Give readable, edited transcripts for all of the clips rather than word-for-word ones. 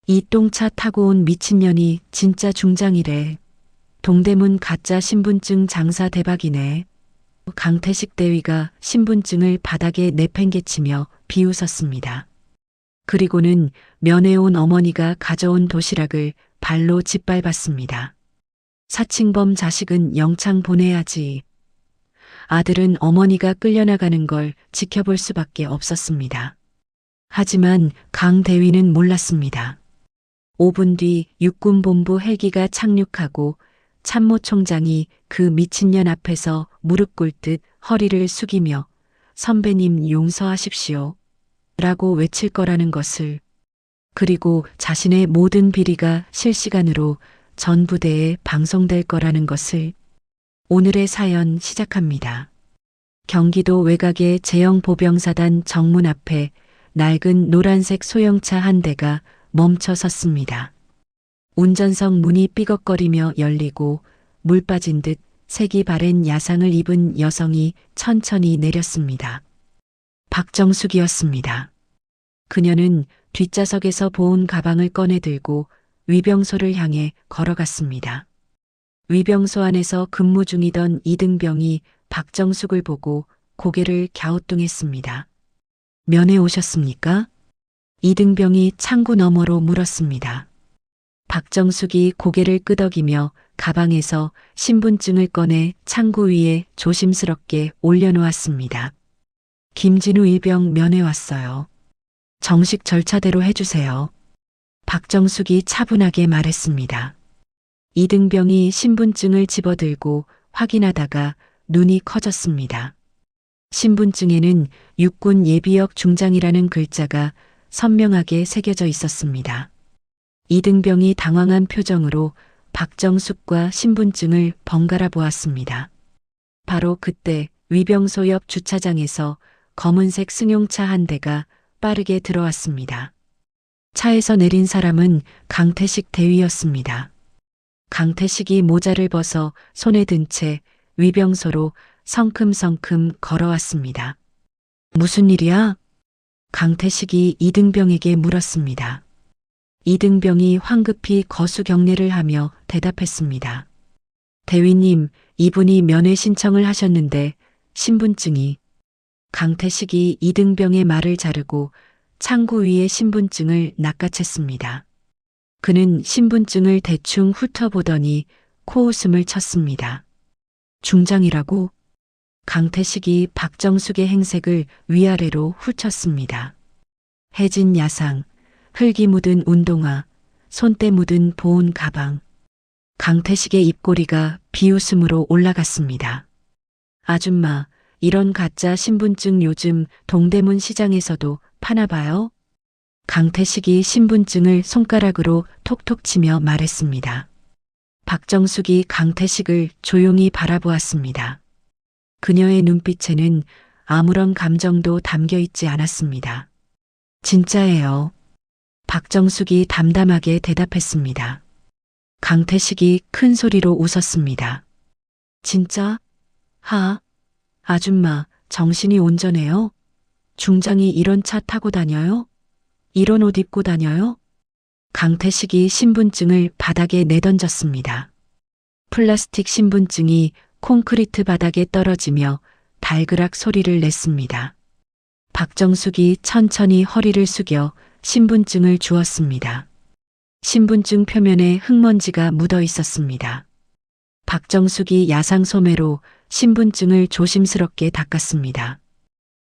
이 똥차 타고 온 미친년이 진짜 중장이래. 동대문 가짜 신분증 장사 대박이네. 강태식 대위가 신분증을 바닥에 내팽개치며 비웃었습니다. 그리고는 면회 온 어머니가 가져온 도시락을 발로 짓밟았습니다. 사칭범 자식은 영창 보내야지. 아들은 어머니가 끌려나가는 걸 지켜볼 수밖에 없었습니다. 하지만 강 대위는 몰랐습니다. 5분 뒤 육군본부 헬기가 착륙하고 참모총장이 그 미친년 앞에서 무릎 꿇듯 허리를 숙이며 선배님 용서하십시오 라고 외칠 거라는 것을, 그리고 자신의 모든 비리가 실시간으로 전 부대에 방송될 거라는 것을. 오늘의 사연 시작합니다. 경기도 외곽의 제형 보병사단 정문 앞에 낡은 노란색 소형차 한 대가 멈춰 섰습니다. 운전석 문이 삐걱거리며 열리고 물 빠진 듯 색이 바랜 야상을 입은 여성이 천천히 내렸습니다. 박정숙이었습니다. 그녀는 뒷좌석에서 보온 가방을 꺼내 들고 위병소를 향해 걸어갔습니다. 위병소 안에서 근무 중이던 이등병이 박정숙을 보고 고개를 갸우뚱했습니다. 면회 오셨습니까? 이등병이 창구 너머로 물었습니다. 박정숙이 고개를 끄덕이며 가방에서 신분증을 꺼내 창구 위에 조심스럽게 올려놓았습니다. 김진우 일병 면회 왔어요. 정식 절차대로 해주세요. 박정숙이 차분하게 말했습니다. 이등병이 신분증을 집어들고 확인하다가 눈이 커졌습니다. 신분증에는 육군 예비역 중장이라는 글자가 선명하게 새겨져 있었습니다. 이등병이 당황한 표정으로 박정숙과 신분증을 번갈아 보았습니다. 바로 그때 위병소 옆 주차장에서 검은색 승용차 한 대가 빠르게 들어왔습니다. 차에서 내린 사람은 강태식 대위였습니다. 강태식이 모자를 벗어 손에 든 채 위병소로 성큼성큼 걸어왔습니다. 무슨 일이야? 강태식이 이등병에게 물었습니다. 이등병이 황급히 거수 경례를 하며 대답했습니다. 대위님, 이분이 면회 신청을 하셨는데 신분증이. 강태식이 이등병의 말을 자르고 창구 위에 신분증을 낚아챘습니다. 그는 신분증을 대충 훑어보더니 코웃음을 쳤습니다. 중장이라고? 강태식이 박정숙의 행색을 위아래로 훑쳤습니다. 해진 야상, 흙이 묻은 운동화, 손때 묻은 보온 가방. 강태식의 입꼬리가 비웃음으로 올라갔습니다. 아줌마, 이런 가짜 신분증 요즘 동대문 시장에서도 파나 봐요? 강태식이 신분증을 손가락으로 톡톡 치며 말했습니다. 박정숙이 강태식을 조용히 바라보았습니다. 그녀의 눈빛에는 아무런 감정도 담겨 있지 않았습니다. 진짜예요. 박정숙이 담담하게 대답했습니다. 강태식이 큰 소리로 웃었습니다. 진짜? 아줌마, 정신이 온전해요? 중장이 이런 차 타고 다녀요? 이런 옷 입고 다녀요? 강태식이 신분증을 바닥에 내던졌습니다. 플라스틱 신분증이 콘크리트 바닥에 떨어지며 달그락 소리를 냈습니다. 박정숙이 천천히 허리를 숙여 신분증을 주었습니다. 신분증 표면에 흙먼지가 묻어 있었습니다. 박정숙이 야상소매로 신분증을 조심스럽게 닦았습니다.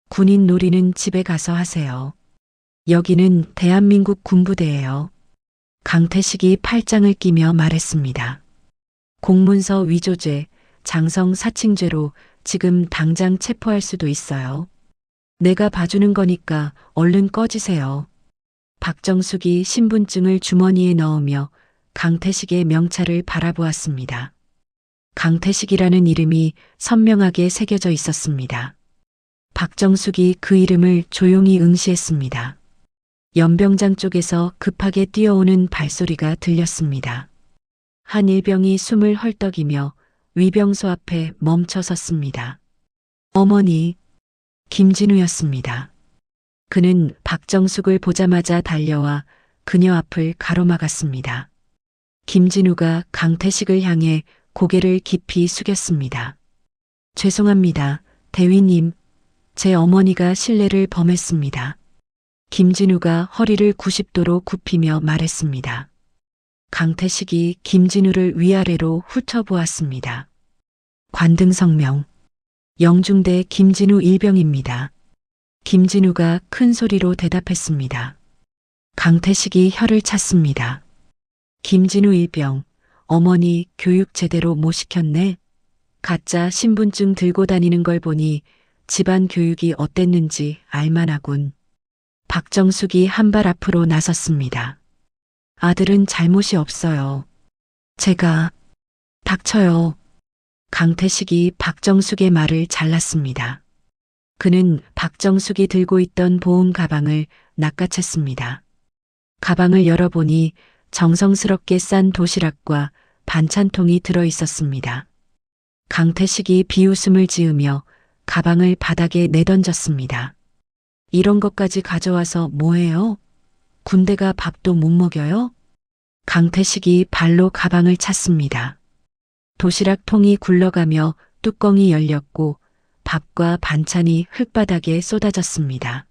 군인 놀이는 집에 가서 하세요. 여기는 대한민국 군부대예요. 강태식이 팔짱을 끼며 말했습니다. 공문서 위조죄, 장성 사칭죄로 지금 당장 체포할 수도 있어요. 내가 봐주는 거니까 얼른 꺼지세요. 박정숙이 신분증을 주머니에 넣으며 강태식의 명찰을 바라보았습니다. 강태식이라는 이름이 선명하게 새겨져 있었습니다. 박정숙이 그 이름을 조용히 응시했습니다. 연병장 쪽에서 급하게 뛰어오는 발소리가 들렸습니다. 한 일병이 숨을 헐떡이며 위병소 앞에 멈춰 섰습니다. 어머니, 김진우였습니다. 그는 박정숙을 보자마자 달려와 그녀 앞을 가로막았습니다. 김진우가 강태식을 향해 고개를 깊이 숙였습니다. 죄송합니다, 대위님. 제 어머니가 실례를 범했습니다. 김진우가 허리를 90도로 굽히며 말했습니다. 강태식이 김진우를 위아래로 훑어보았습니다. 관등성명. 영중대 김진우 일병입니다. 김진우가 큰 소리로 대답했습니다. 강태식이 혀를 찼습니다. 김진우 일병, 어머니 교육 제대로 못 시켰네. 가짜 신분증 들고 다니는 걸 보니 집안 교육이 어땠는지 알만하군. 박정숙이 한 발 앞으로 나섰습니다. 아들은 잘못이 없어요. 제가 닥쳐요. 강태식이 박정숙의 말을 잘랐습니다. 그는 박정숙이 들고 있던 보험 가방을 낚아챘습니다. 가방을 열어보니 정성스럽게 싼 도시락과 반찬통이 들어 있었습니다. 강태식이 비웃음을 지으며 가방을 바닥에 내던졌습니다. 이런 것까지 가져와서 뭐해요? 군대가 밥도 못 먹여요? 강태식이 발로 가방을 찼습니다. 도시락 통이 굴러가며 뚜껑이 열렸고 밥과 반찬이 흙바닥에 쏟아졌습니다.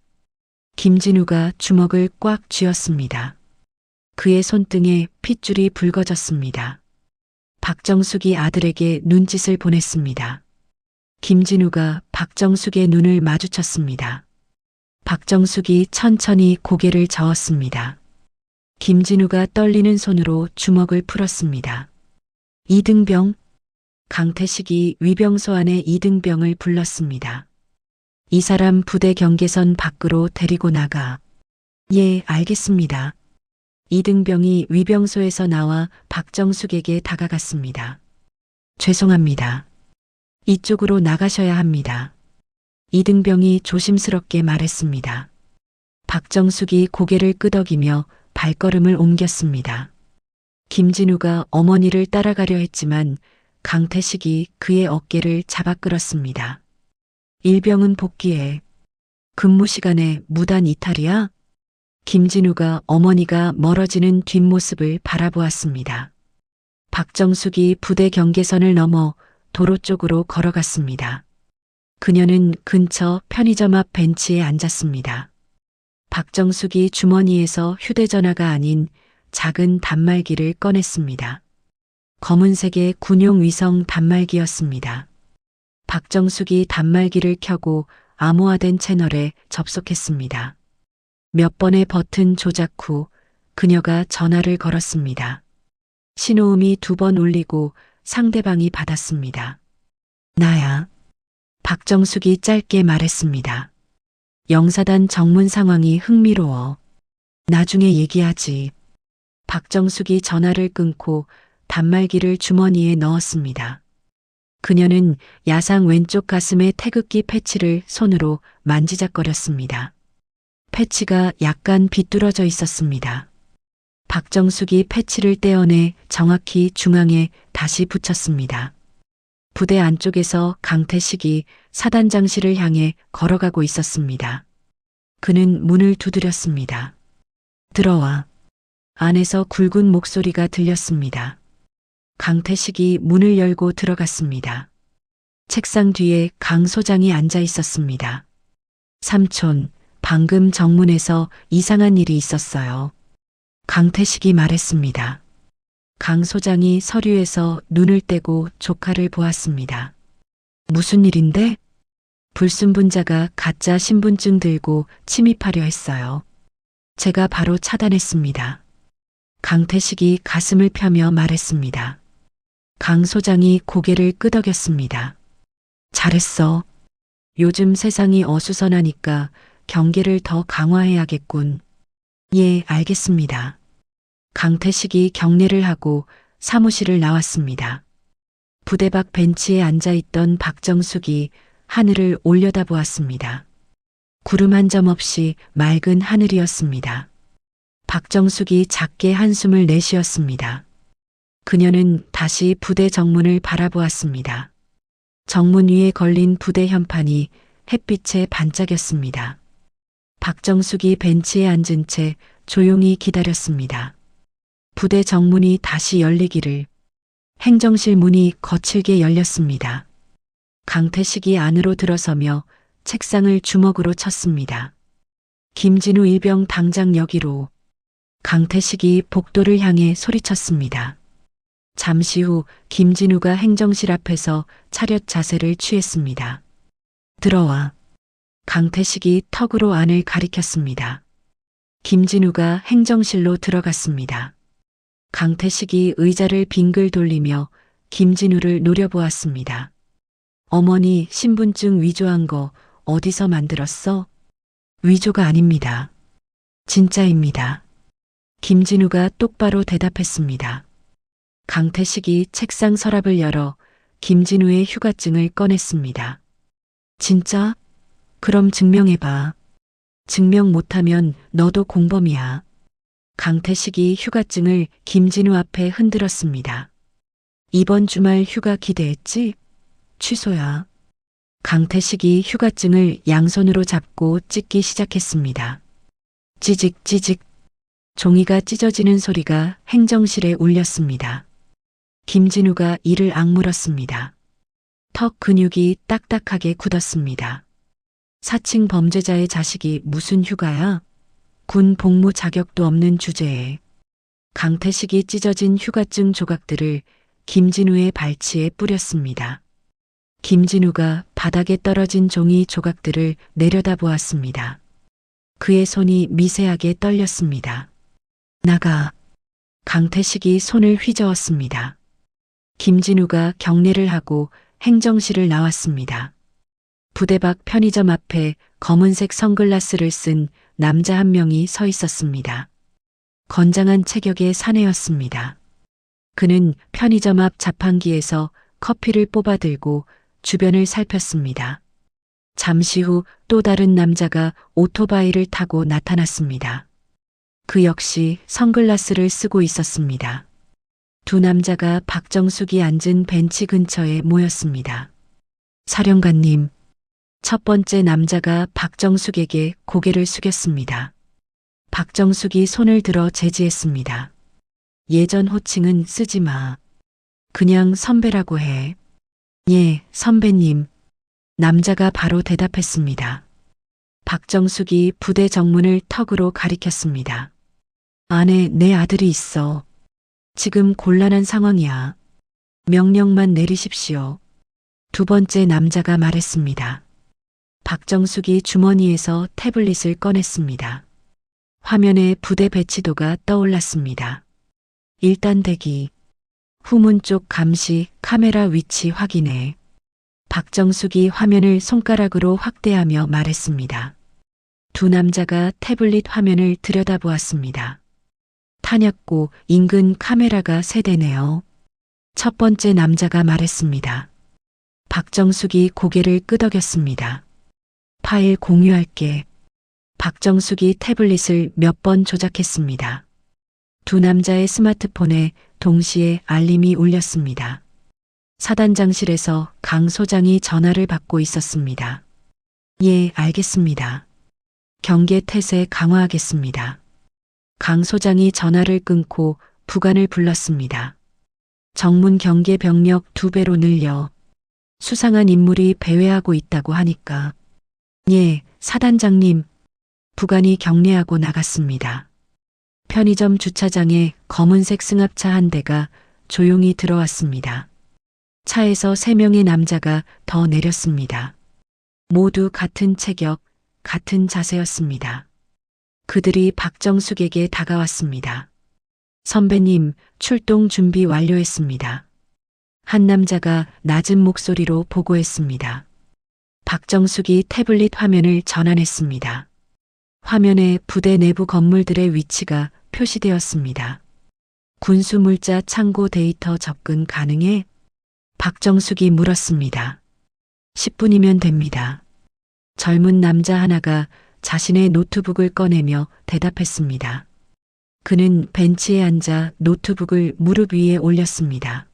김진우가 주먹을 꽉 쥐었습니다. 그의 손등에 핏줄이 붉어졌습니다. 박정숙이 아들에게 눈짓을 보냈습니다. 김진우가 박정숙의 눈을 마주쳤습니다. 박정숙이 천천히 고개를 저었습니다. 김진우가 떨리는 손으로 주먹을 풀었습니다. 이등병. 강태식이 위병소 안에 이등병을 불렀습니다. 이 사람 부대 경계선 밖으로 데리고 나가. 예, 알겠습니다. 이등병이 위병소에서 나와 박정숙에게 다가갔습니다. 죄송합니다. 이쪽으로 나가셔야 합니다. 이등병이 조심스럽게 말했습니다. 박정숙이 고개를 끄덕이며 발걸음을 옮겼습니다. 김진우가 어머니를 따라가려 했지만 강태식이 그의 어깨를 잡아 끌었습니다. 일병은 복귀해. 근무 시간에 무단 이탈이야? 김진우가 어머니가 멀어지는 뒷모습을 바라보았습니다. 박정숙이 부대 경계선을 넘어 도로 쪽으로 걸어갔습니다. 그녀는 근처 편의점 앞 벤치에 앉았습니다. 박정숙이 주머니에서 휴대전화가 아닌 작은 단말기를 꺼냈습니다. 검은색의 군용 위성 단말기였습니다. 박정숙이 단말기를 켜고 암호화된 채널에 접속했습니다. 몇 번의 버튼 조작 후 그녀가 전화를 걸었습니다. 신호음이 2번 울리고 상대방이 받았습니다. 나야. 박정숙이 짧게 말했습니다. 영사단 정문 상황이 흥미로워. 나중에 얘기하지. 박정숙이 전화를 끊고 단말기를 주머니에 넣었습니다. 그녀는 야상 왼쪽 가슴에 태극기 패치를 손으로 만지작거렸습니다. 패치가 약간 비뚤어져 있었습니다. 박정숙이 패치를 떼어내 정확히 중앙에 다시 붙였습니다. 부대 안쪽에서 강태식이 사단장실을 향해 걸어가고 있었습니다. 그는 문을 두드렸습니다. 들어와. 안에서 굵은 목소리가 들렸습니다. 강태식이 문을 열고 들어갔습니다. 책상 뒤에 강 소장이 앉아 있었습니다. 삼촌, 방금 정문에서 이상한 일이 있었어요. 강태식이 말했습니다. 강 소장이 서류에서 눈을 떼고 조카를 보았습니다. 무슨 일인데? 불순분자가 가짜 신분증 들고 침입하려 했어요. 제가 바로 차단했습니다. 강태식이 가슴을 펴며 말했습니다. 강 소장이 고개를 끄덕였습니다. 잘했어. 요즘 세상이 어수선하니까 경계를 더 강화해야겠군. 예, 알겠습니다. 강태식이 경례를 하고 사무실을 나왔습니다. 부대 밖 벤치에 앉아있던 박정숙이 하늘을 올려다보았습니다. 구름 한 점 없이 맑은 하늘이었습니다. 박정숙이 작게 한숨을 내쉬었습니다. 그녀는 다시 부대 정문을 바라보았습니다. 정문 위에 걸린 부대 현판이 햇빛에 반짝였습니다. 박정숙이 벤치에 앉은 채 조용히 기다렸습니다. 부대 정문이 다시 열리기를. 행정실 문이 거칠게 열렸습니다. 강태식이 안으로 들어서며 책상을 주먹으로 쳤습니다. 김진우 일병 당장 여기로. 강태식이 복도를 향해 소리쳤습니다. 잠시 후 김진우가 행정실 앞에서 차렷 자세를 취했습니다. 들어와. 강태식이 턱으로 안을 가리켰습니다. 김진우가 행정실로 들어갔습니다. 강태식이 의자를 빙글 돌리며 김진우를 노려보았습니다. 어머니 신분증 위조한 거 어디서 만들었어? 위조가 아닙니다. 진짜입니다. 김진우가 똑바로 대답했습니다. 강태식이 책상 서랍을 열어 김진우의 휴가증을 꺼냈습니다. 진짜? 그럼 증명해봐. 증명 못하면 너도 공범이야. 강태식이 휴가증을 김진우 앞에 흔들었습니다. 이번 주말 휴가 기대했지? 취소야. 강태식이 휴가증을 양손으로 잡고 찢기 시작했습니다. 찌직 찌직. 종이가 찢어지는 소리가 행정실에 울렸습니다. 김진우가 이를 악물었습니다. 턱 근육이 딱딱하게 굳었습니다. 사칭 범죄자의 자식이 무슨 휴가야? 군 복무 자격도 없는 주제에. 강태식이 찢어진 휴가증 조각들을 김진우의 발치에 뿌렸습니다. 김진우가 바닥에 떨어진 종이 조각들을 내려다보았습니다. 그의 손이 미세하게 떨렸습니다. 나가. 강태식이 손을 휘저었습니다. 김진우가 경례를 하고 행정실을 나왔습니다. 부대 밖 편의점 앞에 검은색 선글라스를 쓴 남자 한 명이 서 있었습니다. 건장한 체격의 사내였습니다. 그는 편의점 앞 자판기에서 커피를 뽑아 들고 주변을 살폈습니다. 잠시 후 또 다른 남자가 오토바이를 타고 나타났습니다. 그 역시 선글라스를 쓰고 있었습니다. 두 남자가 박정숙이 앉은 벤치 근처에 모였습니다. 사령관님. 첫 번째 남자가 박정숙에게 고개를 숙였습니다. 박정숙이 손을 들어 제지했습니다. 예전 호칭은 쓰지 마. 그냥 선배라고 해. 예, 선배님. 남자가 바로 대답했습니다. 박정숙이 부대 정문을 턱으로 가리켰습니다. 안에 내 아들이 있어. 지금 곤란한 상황이야. 명령만 내리십시오. 두 번째 남자가 말했습니다. 박정숙이 주머니에서 태블릿을 꺼냈습니다. 화면에 부대 배치도가 떠올랐습니다. 1단 대기. 후문 쪽 감시 카메라 위치 확인해. 박정숙이 화면을 손가락으로 확대하며 말했습니다. 두 남자가 태블릿 화면을 들여다보았습니다. 탄약고 인근 카메라가 세 대네요. 첫 번째 남자가 말했습니다. 박정숙이 고개를 끄덕였습니다. 파일 공유할게. 박정숙이 태블릿을 몇 번 조작했습니다. 두 남자의 스마트폰에 동시에 알림이 울렸습니다. 사단장실에서 강 소장이 전화를 받고 있었습니다. 예, 알겠습니다. 경계 태세 강화하겠습니다. 강 소장이 전화를 끊고 부관을 불렀습니다. 정문 경계 병력 2배로 늘려 수상한 인물이 배회하고 있다고 하니까. 예, 사단장님. 부관이 경례하고 나갔습니다. 편의점 주차장에 검은색 승합차 한 대가 조용히 들어왔습니다. 차에서 3명의 남자가 더 내렸습니다. 모두 같은 체격, 같은 자세였습니다. 그들이 박정숙에게 다가왔습니다. 선배님, 출동 준비 완료했습니다. 한 남자가 낮은 목소리로 보고했습니다. 박정숙이 태블릿 화면을 전환했습니다. 화면에 부대 내부 건물들의 위치가 표시되었습니다. 군수물자 창고 데이터 접근 가능해? 박정숙이 물었습니다. 10분이면 됩니다. 젊은 남자 하나가 자신의 노트북을 꺼내며 대답했습니다. 그는 벤치에 앉아 노트북을 무릎 위에 올렸습니다.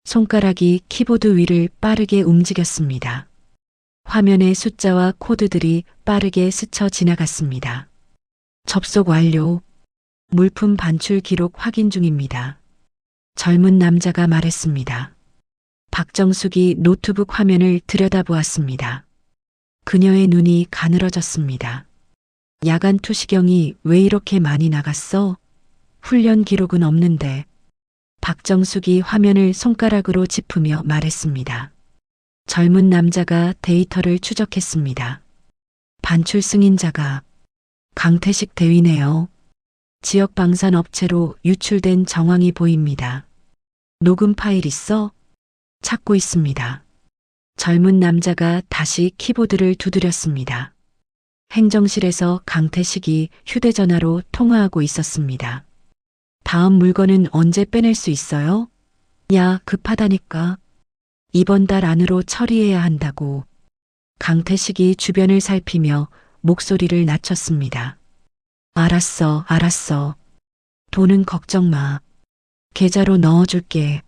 손가락이 키보드 위를 빠르게 움직였습니다. 화면의 숫자와 코드들이 빠르게 스쳐 지나갔습니다. 접속 완료. 물품 반출 기록 확인 중입니다. 젊은 남자가 말했습니다. 박정숙이 노트북 화면을 들여다보았습니다. 그녀의 눈이 가늘어졌습니다. 야간 투시경이 왜 이렇게 많이 나갔어? 훈련 기록은 없는데. 박정숙이 화면을 손가락으로 짚으며 말했습니다. 젊은 남자가 데이터를 추적했습니다. 반출 승인자가 강태식 대위네요. 지역 방산 업체로 유출된 정황이 보입니다. 녹음 파일 있어? 찾고 있습니다. 젊은 남자가 다시 키보드를 두드렸습니다. 행정실에서 강태식이 휴대전화로 통화하고 있었습니다. 다음 물건은 언제 빼낼 수 있어요? 야, 급하다니까. 이번 달 안으로 처리해야 한다고. 강태식이 주변을 살피며 목소리를 낮췄습니다. 알았어, 알았어. 돈은 걱정 마. 계좌로 넣어줄게.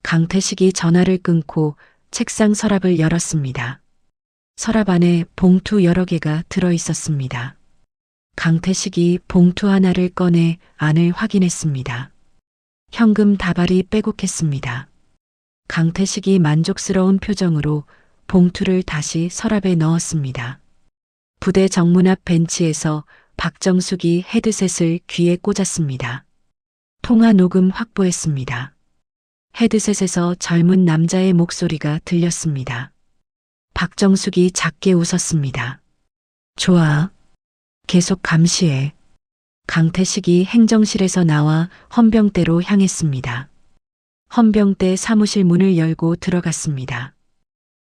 강태식이 전화를 끊고 책상 서랍을 열었습니다. 서랍 안에 봉투 여러 개가 들어 있었습니다. 강태식이 봉투 하나를 꺼내 안을 확인했습니다. 현금 다발이 빼곡했습니다. 강태식이 만족스러운 표정으로 봉투를 다시 서랍에 넣었습니다. 부대 정문 앞 벤치에서 박정숙이 헤드셋을 귀에 꽂았습니다. 통화 녹음 확보했습니다. 헤드셋에서 젊은 남자의 목소리가 들렸습니다. 박정숙이 작게 웃었습니다. 좋아. 계속 감시해. 강태식이 행정실에서 나와 헌병대로 향했습니다. 헌병대 사무실 문을 열고 들어갔습니다.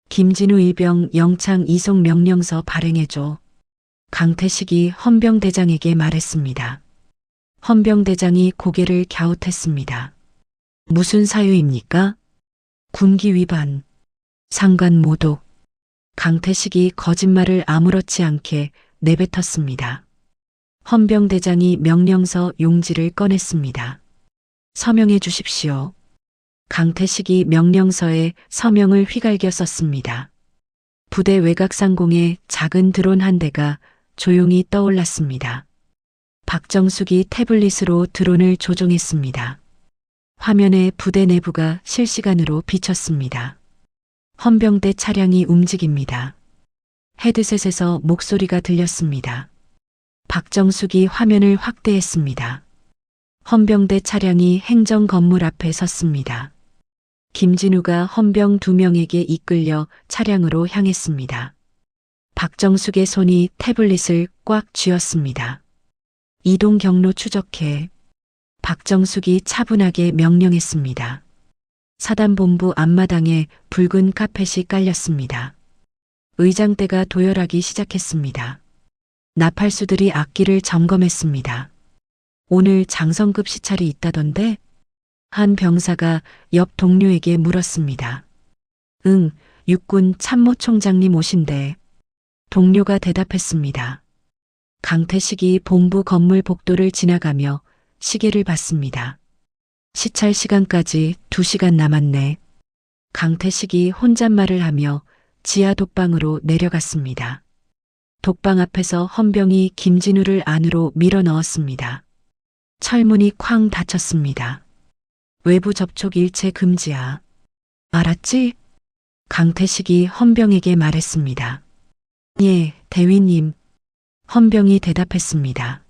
김진우 일병 영창 이송 명령서 발행해줘. 강태식이 헌병대장에게 말했습니다. 헌병대장이 고개를 갸웃했습니다. 무슨 사유입니까? 군기 위반, 상관 모독. 강태식이 거짓말을 아무렇지 않게 내뱉었습니다. 헌병대장이 명령서 용지를 꺼냈습니다. 서명해 주십시오. 강태식이 명령서에 서명을 휘갈겨 썼습니다. 부대 외곽 상공에 작은 드론 한 대가 조용히 떠올랐습니다. 박정숙이 태블릿으로 드론을 조종했습니다. 화면에 부대 내부가 실시간으로 비쳤습니다. 헌병대 차량이 움직입니다. 헤드셋에서 목소리가 들렸습니다. 박정숙이 화면을 확대했습니다. 헌병대 차량이 행정 건물 앞에 섰습니다. 김진우가 헌병 2명에게 이끌려 차량으로 향했습니다. 박정숙의 손이 태블릿을 꽉 쥐었습니다. 이동 경로 추적해. 박정숙이 차분하게 명령했습니다. 사단본부 앞마당에 붉은 카펫이 깔렸습니다. 의장대가 도열하기 시작했습니다. 나팔수들이 악기를 점검했습니다. 오늘 장성급 시찰이 있다던데? 한 병사가 옆 동료에게 물었습니다. 응, 육군 참모총장님 오신대. 동료가 대답했습니다. 강태식이 본부 건물 복도를 지나가며 시계를 봤습니다. 시찰 시간까지 2시간 남았네. 강태식이 혼잣말을 하며 지하 독방으로 내려갔습니다. 독방 앞에서 헌병이 김진우를 안으로 밀어 넣었습니다. 철문이 쾅 닫혔습니다. 외부 접촉 일체 금지야. 알았지? 강태식이 헌병에게 말했습니다. 예, 대위님. 헌병이 대답했습니다.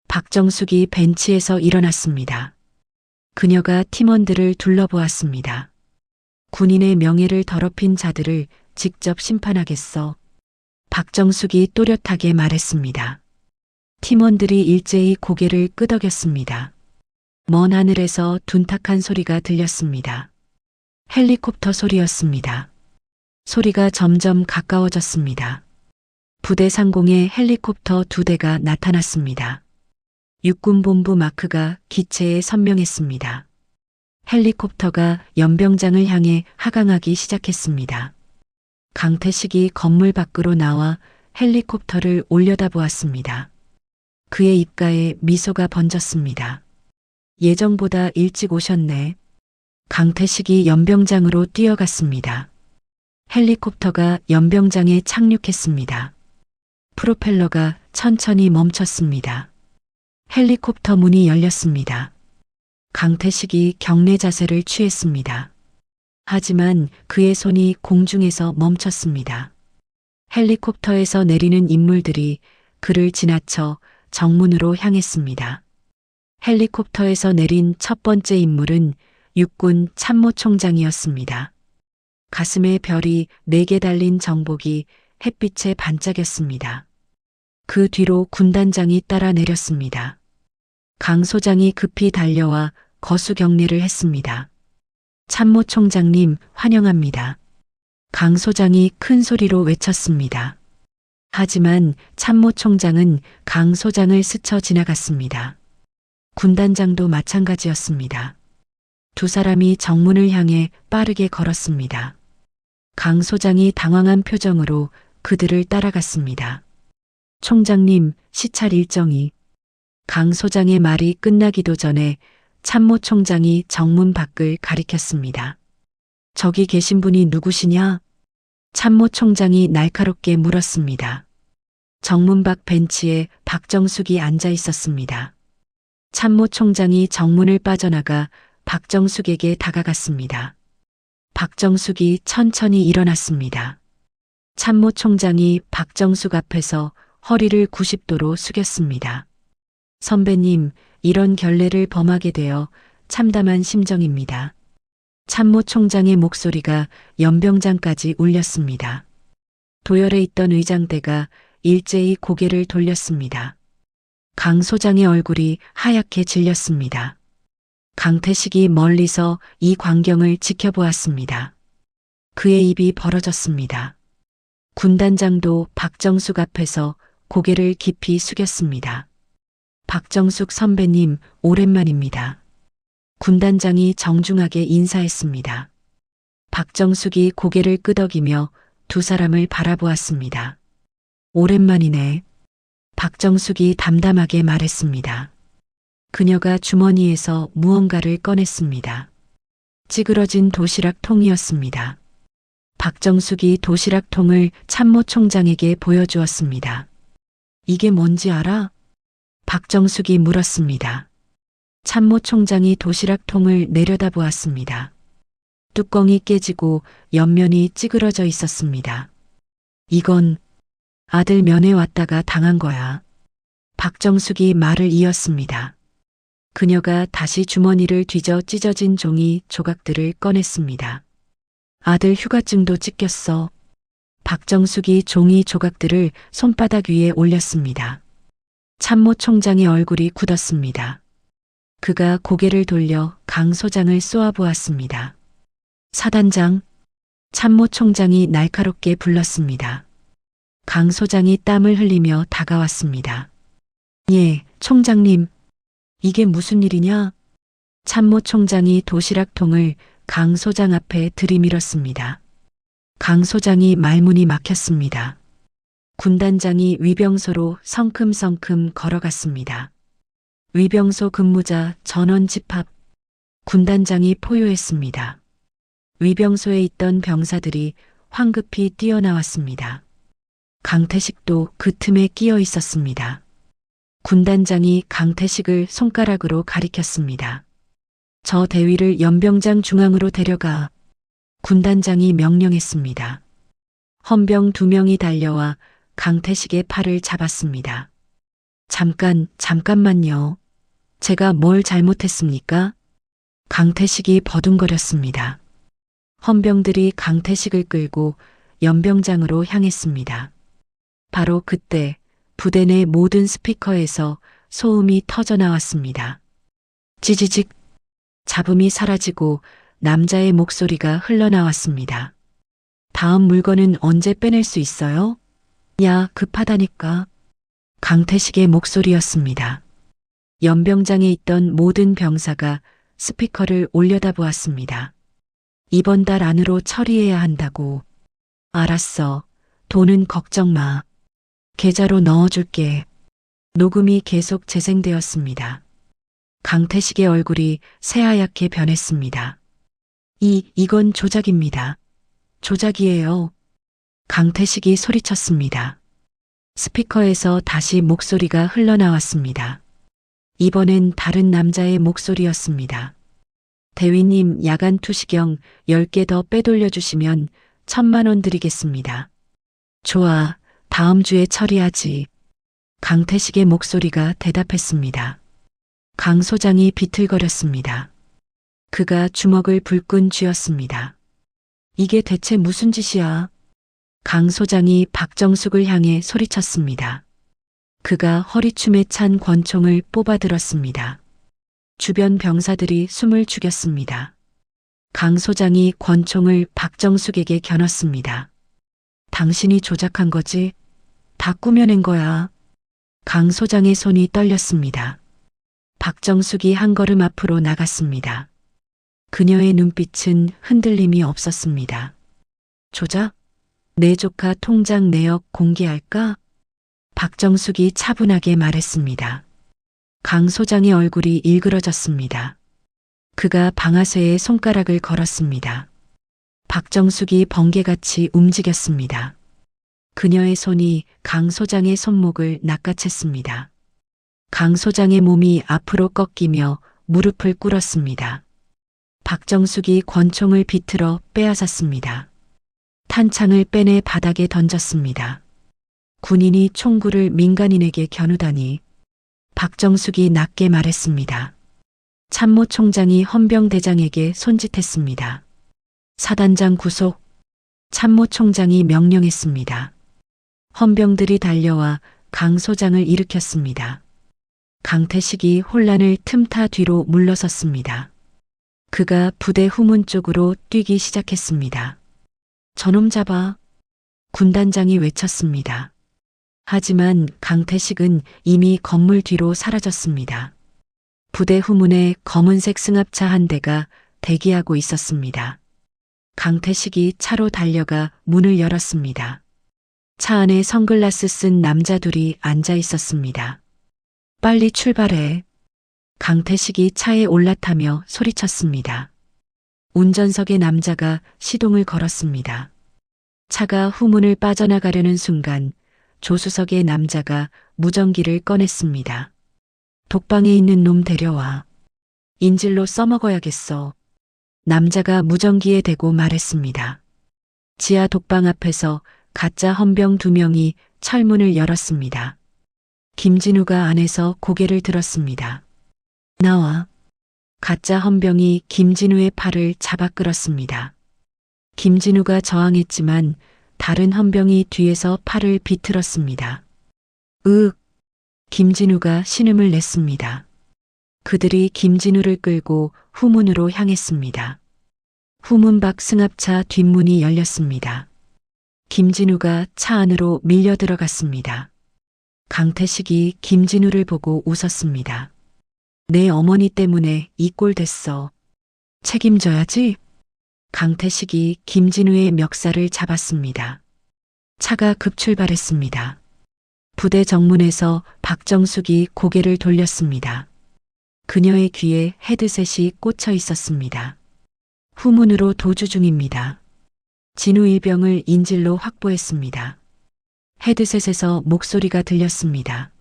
박정숙이 벤치에서 일어났습니다. 그녀가 팀원들을 둘러보았습니다. 군인의 명예를 더럽힌 자들을 직접 심판하겠어. 박정숙이 또렷하게 말했습니다. 팀원들이 일제히 고개를 끄덕였습니다. 먼 하늘에서 둔탁한 소리가 들렸습니다. 헬리콥터 소리였습니다. 소리가 점점 가까워졌습니다. 부대 상공에 헬리콥터 2대가 나타났습니다. 육군본부 마크가 기체에 선명했습니다. 헬리콥터가 연병장을 향해 하강하기 시작했습니다. 강태식이 건물 밖으로 나와 헬리콥터를 올려다보았습니다. 그의 입가에 미소가 번졌습니다. 예정보다 일찍 오셨네. 강태식이 연병장으로 뛰어갔습니다. 헬리콥터가 연병장에 착륙했습니다. 프로펠러가 천천히 멈췄습니다. 헬리콥터 문이 열렸습니다. 강태식이 경례 자세를 취했습니다. 하지만 그의 손이 공중에서 멈췄습니다. 헬리콥터에서 내리는 인물들이 그를 지나쳐 정문으로 향했습니다. 헬리콥터에서 내린 첫 번째 인물은 육군 참모총장이었습니다. 가슴에 별이 4개 달린 정복이 햇빛에 반짝였습니다. 그 뒤로 군단장이 따라 내렸습니다. 강 소장이 급히 달려와 거수 경례를 했습니다. 참모총장님 환영합니다. 강 소장이 큰 소리로 외쳤습니다. 하지만 참모총장은 강 소장을 스쳐 지나갔습니다. 군단장도 마찬가지였습니다. 두 사람이 정문을 향해 빠르게 걸었습니다. 강 소장이 당황한 표정으로 그들을 따라갔습니다. 총장님, 시찰 일정이. 강 소장의 말이 끝나기도 전에 참모총장이 정문 밖을 가리켰습니다. 저기 계신 분이 누구시냐? 참모총장이 날카롭게 물었습니다. 정문 밖 벤치에 박정숙이 앉아 있었습니다. 참모총장이 정문을 빠져나가 박정숙에게 다가갔습니다. 박정숙이 천천히 일어났습니다. 참모총장이 박정숙 앞에서 허리를 90도로 숙였습니다. 선배님, 이런 결례를 범하게 되어 참담한 심정입니다. 참모총장의 목소리가 연병장까지 울렸습니다. 도열에 있던 의장대가 일제히 고개를 돌렸습니다. 강 소장의 얼굴이 하얗게 질렸습니다. 강태식이 멀리서 이 광경을 지켜보았습니다. 그의 입이 벌어졌습니다. 군단장도 박정숙 앞에서 고개를 깊이 숙였습니다. 박정숙 선배님, 오랜만입니다. 군단장이 정중하게 인사했습니다. 박정숙이 고개를 끄덕이며 두 사람을 바라보았습니다. 오랜만이네. 박정숙이 담담하게 말했습니다. 그녀가 주머니에서 무언가를 꺼냈습니다. 찌그러진 도시락 통이었습니다. 박정숙이 도시락 통을 참모총장에게 보여주었습니다. 이게 뭔지 알아? 박정숙이 물었습니다. 참모총장이 도시락 통을 내려다보았습니다. 뚜껑이 깨지고 옆면이 찌그러져 있었습니다. 이건 아들 면회 왔다가 당한 거야. 박정숙이 말을 이었습니다. 그녀가 다시 주머니를 뒤져 찢어진 종이 조각들을 꺼냈습니다. 아들 휴가증도 찢겼어. 박정숙이 종이 조각들을 손바닥 위에 올렸습니다. 참모총장의 얼굴이 굳었습니다. 그가 고개를 돌려 강 소장을 쏘아보았습니다. 사단장, 참모총장이 날카롭게 불렀습니다. 강 소장이 땀을 흘리며 다가왔습니다. 예, 총장님. 이게 무슨 일이냐? 참모총장이 도시락통을 강 소장 앞에 들이밀었습니다. 강 소장이 말문이 막혔습니다. 군단장이 위병소로 성큼성큼 걸어갔습니다. 위병소 근무자 전원 집합. 군단장이 포효했습니다. 위병소에 있던 병사들이 황급히 뛰어나왔습니다. 강태식도 그 틈에 끼어 있었습니다. 군단장이 강태식을 손가락으로 가리켰습니다. 저 대위를 연병장 중앙으로 데려가. 군단장이 명령했습니다. 헌병 2명이 달려와 강태식의 팔을 잡았습니다. 잠깐만요. 제가 뭘 잘못했습니까? 강태식이 버둥거렸습니다. 헌병들이 강태식을 끌고 연병장으로 향했습니다. 바로 그때 부대 내 모든 스피커에서 소음이 터져 나왔습니다. 찌지직, 잡음이 사라지고 남자의 목소리가 흘러나왔습니다. 다음 물건은 언제 빼낼 수 있어요? 야, 급하다니까. 강태식의 목소리였습니다. 연병장에 있던 모든 병사가 스피커를 올려다보았습니다. 이번 달 안으로 처리해야 한다고. 알았어. 돈은 걱정 마. 계좌로 넣어줄게. 녹음이 계속 재생되었습니다. 강태식의 얼굴이 새하얗게 변했습니다. 이건 조작입니다. 조작이에요. 강태식이 소리쳤습니다. 스피커에서 다시 목소리가 흘러나왔습니다. 이번엔 다른 남자의 목소리였습니다. 대위님, 야간 투시경 10개 더 빼돌려 주시면 1,000만 원 드리겠습니다. 좋아, 다음 주에 처리하지. 강태식의 목소리가 대답했습니다. 강 소장이 비틀거렸습니다. 그가 주먹을 불끈 쥐었습니다. 이게 대체 무슨 짓이야? 강 소장이 박정숙을 향해 소리쳤습니다. 그가 허리춤에 찬 권총을 뽑아들었습니다. 주변 병사들이 숨을 죽였습니다. 강 소장이 권총을 박정숙에게 겨눴습니다. 당신이 조작한 거지? 다 꾸며낸 거야. 강 소장의 손이 떨렸습니다. 박정숙이 한 걸음 앞으로 나갔습니다. 그녀의 눈빛은 흔들림이 없었습니다. 조작? 내 조카 통장 내역 공개할까? 박정숙이 차분하게 말했습니다. 강 소장의 얼굴이 일그러졌습니다. 그가 방아쇠에 손가락을 걸었습니다. 박정숙이 번개같이 움직였습니다. 그녀의 손이 강 소장의 손목을 낚아챘습니다. 강 소장의 몸이 앞으로 꺾이며 무릎을 꿇었습니다. 박정숙이 권총을 비틀어 빼앗았습니다. 탄창을 빼내 바닥에 던졌습니다. 군인이 총구를 민간인에게 겨누다니. 박정숙이 낮게 말했습니다. 참모총장이 헌병대장에게 손짓했습니다. 사단장 구속. 참모총장이 명령했습니다. 헌병들이 달려와 강 소장을 일으켰습니다. 강태식이 혼란을 틈타 뒤로 물러섰습니다. 그가 부대 후문 쪽으로 뛰기 시작했습니다. 저놈 잡아. 군단장이 외쳤습니다. 하지만 강태식은 이미 건물 뒤로 사라졌습니다. 부대 후문에 검은색 승합차 한 대가 대기하고 있었습니다. 강태식이 차로 달려가 문을 열었습니다. 차 안에 선글라스 쓴 남자 둘이 앉아 있었습니다. 빨리 출발해. 강태식이 차에 올라타며 소리쳤습니다. 운전석의 남자가 시동을 걸었습니다. 차가 후문을 빠져나가려는 순간 조수석의 남자가 무전기를 꺼냈습니다. 독방에 있는 놈 데려와. 인질로 써먹어야겠어. 남자가 무전기에 대고 말했습니다. 지하 독방 앞에서 가짜 헌병 2명이 철문을 열었습니다. 김진우가 안에서 고개를 들었습니다. 나와. 가짜 헌병이 김진우의 팔을 잡아 끌었습니다. 김진우가 저항했지만 다른 헌병이 뒤에서 팔을 비틀었습니다. 김진우가 신음을 냈습니다. 그들이 김진우를 끌고 후문으로 향했습니다. 후문 밖 승합차 뒷문이 열렸습니다. 김진우가 차 안으로 밀려 들어갔습니다. 강태식이 김진우를 보고 웃었습니다. 내 어머니 때문에 이 꼴 됐어. 책임져야지. 강태식이 김진우의 멱살을 잡았습니다. 차가 급출발했습니다. 부대 정문에서 박정숙이 고개를 돌렸습니다. 그녀의 귀에 헤드셋이 꽂혀 있었습니다. 후문으로 도주 중입니다. 진우 일병을 인질로 확보했습니다. 헤드셋에서 목소리가 들렸습니다.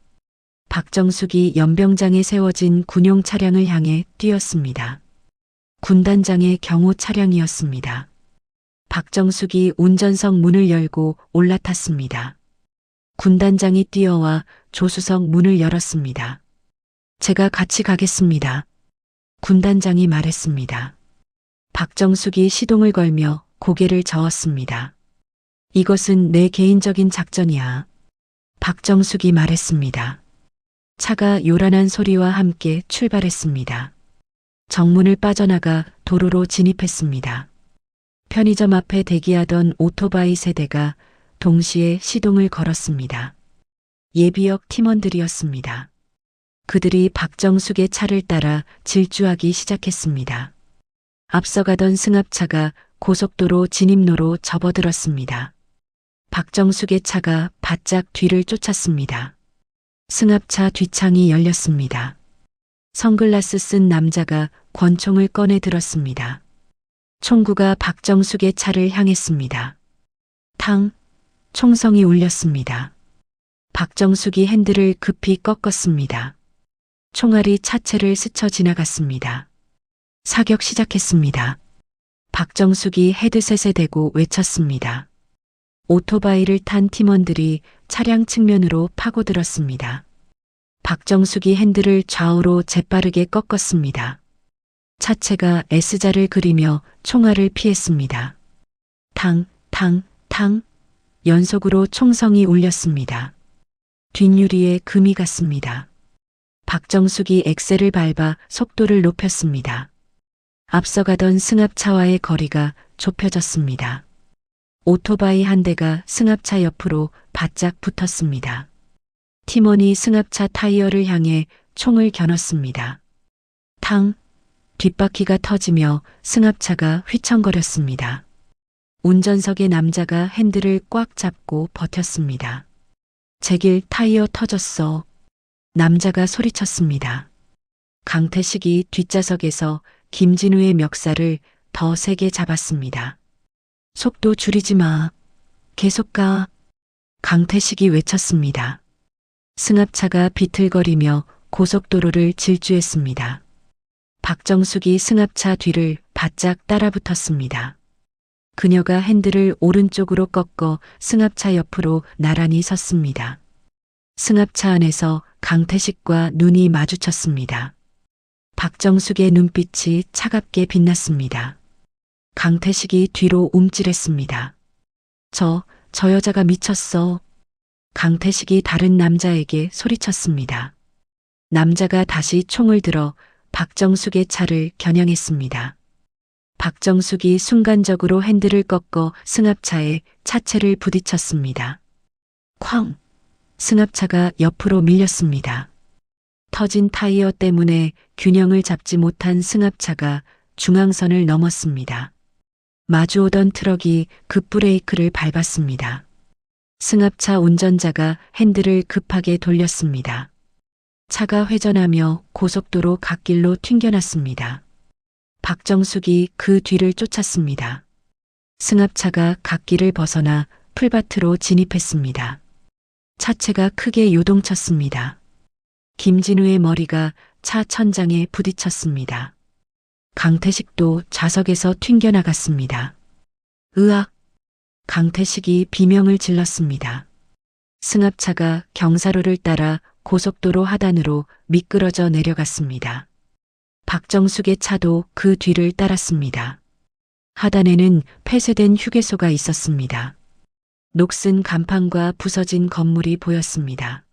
박정숙이 연병장에 세워진 군용 차량을 향해 뛰었습니다. 군단장의 경호 차량이었습니다. 박정숙이 운전석 문을 열고 올라탔습니다. 군단장이 뛰어와 조수석 문을 열었습니다. 제가 같이 가겠습니다. 군단장이 말했습니다. 박정숙이 시동을 걸며 고개를 저었습니다. 이것은 내 개인적인 작전이야. 박정숙이 말했습니다. 차가 요란한 소리와 함께 출발했습니다. 정문을 빠져나가 도로로 진입했습니다. 편의점 앞에 대기하던 오토바이 세대가 동시에 시동을 걸었습니다. 예비역 팀원들이었습니다. 그들이 박정숙의 차를 따라 질주하기 시작했습니다. 앞서가던 승합차가 고속도로 진입로로 접어들었습니다. 박정숙의 차가 바짝 뒤를 쫓았습니다. 승합차 뒷창이 열렸습니다. 선글라스 쓴 남자가 권총을 꺼내 들었습니다. 총구가 박정숙의 차를 향했습니다. 탕! 총성이 울렸습니다. 박정숙이 핸들을 급히 꺾었습니다. 총알이 차체를 스쳐 지나갔습니다. 사격 시작했습니다. 박정숙이 헤드셋에 대고 외쳤습니다. 오토바이를 탄 팀원들이 차량 측면으로 파고들었습니다. 박정숙이 핸들을 좌우로 재빠르게 꺾었습니다. 차체가 S자를 그리며 총알을 피했습니다. 탕, 탕, 탕. 연속으로 총성이 울렸습니다. 뒷유리에 금이 갔습니다. 박정숙이 엑셀을 밟아 속도를 높였습니다. 앞서가던 승합차와의 거리가 좁혀졌습니다. 오토바이 한 대가 승합차 옆으로 바짝 붙었습니다. 팀원이 승합차 타이어를 향해 총을 겨눴습니다. 탕! 뒷바퀴가 터지며 승합차가 휘청거렸습니다. 운전석의 남자가 핸들을 꽉 잡고 버텼습니다. 제길 타이어 터졌어. 남자가 소리쳤습니다. 강태식이 뒷좌석에서 김진우의 멱살을 더 세게 잡았습니다. 속도 줄이지 마. 계속 가. 강태식이 외쳤습니다. 승합차가 비틀거리며 고속도로를 질주했습니다. 박정숙이 승합차 뒤를 바짝 따라붙었습니다. 그녀가 핸들을 오른쪽으로 꺾어 승합차 옆으로 나란히 섰습니다. 승합차 안에서 강태식과 눈이 마주쳤습니다. 박정숙의 눈빛이 차갑게 빛났습니다. 강태식이 뒤로 움찔했습니다. 저 여자가 미쳤어. 강태식이 다른 남자에게 소리쳤습니다. 남자가 다시 총을 들어 박정숙의 차를 겨냥했습니다. 박정숙이 순간적으로 핸들을 꺾어 승합차에 차체를 부딪혔습니다. 쾅! 승합차가 옆으로 밀렸습니다. 터진 타이어 때문에 균형을 잡지 못한 승합차가 중앙선을 넘었습니다. 마주오던 트럭이 급브레이크를 밟았습니다. 승합차 운전자가 핸들을 급하게 돌렸습니다. 차가 회전하며 고속도로 갓길로 튕겨났습니다. 박정숙이 그 뒤를 쫓았습니다. 승합차가 갓길을 벗어나 풀밭으로 진입했습니다. 차체가 크게 요동쳤습니다. 김진우의 머리가 차 천장에 부딪혔습니다. 강태식도 좌석에서 튕겨나갔습니다. 으악! 강태식이 비명을 질렀습니다. 승합차가 경사로를 따라 고속도로 하단으로 미끄러져 내려갔습니다. 박정숙의 차도 그 뒤를 따랐습니다. 하단에는 폐쇄된 휴게소가 있었습니다. 녹슨 간판과 부서진 건물이 보였습니다.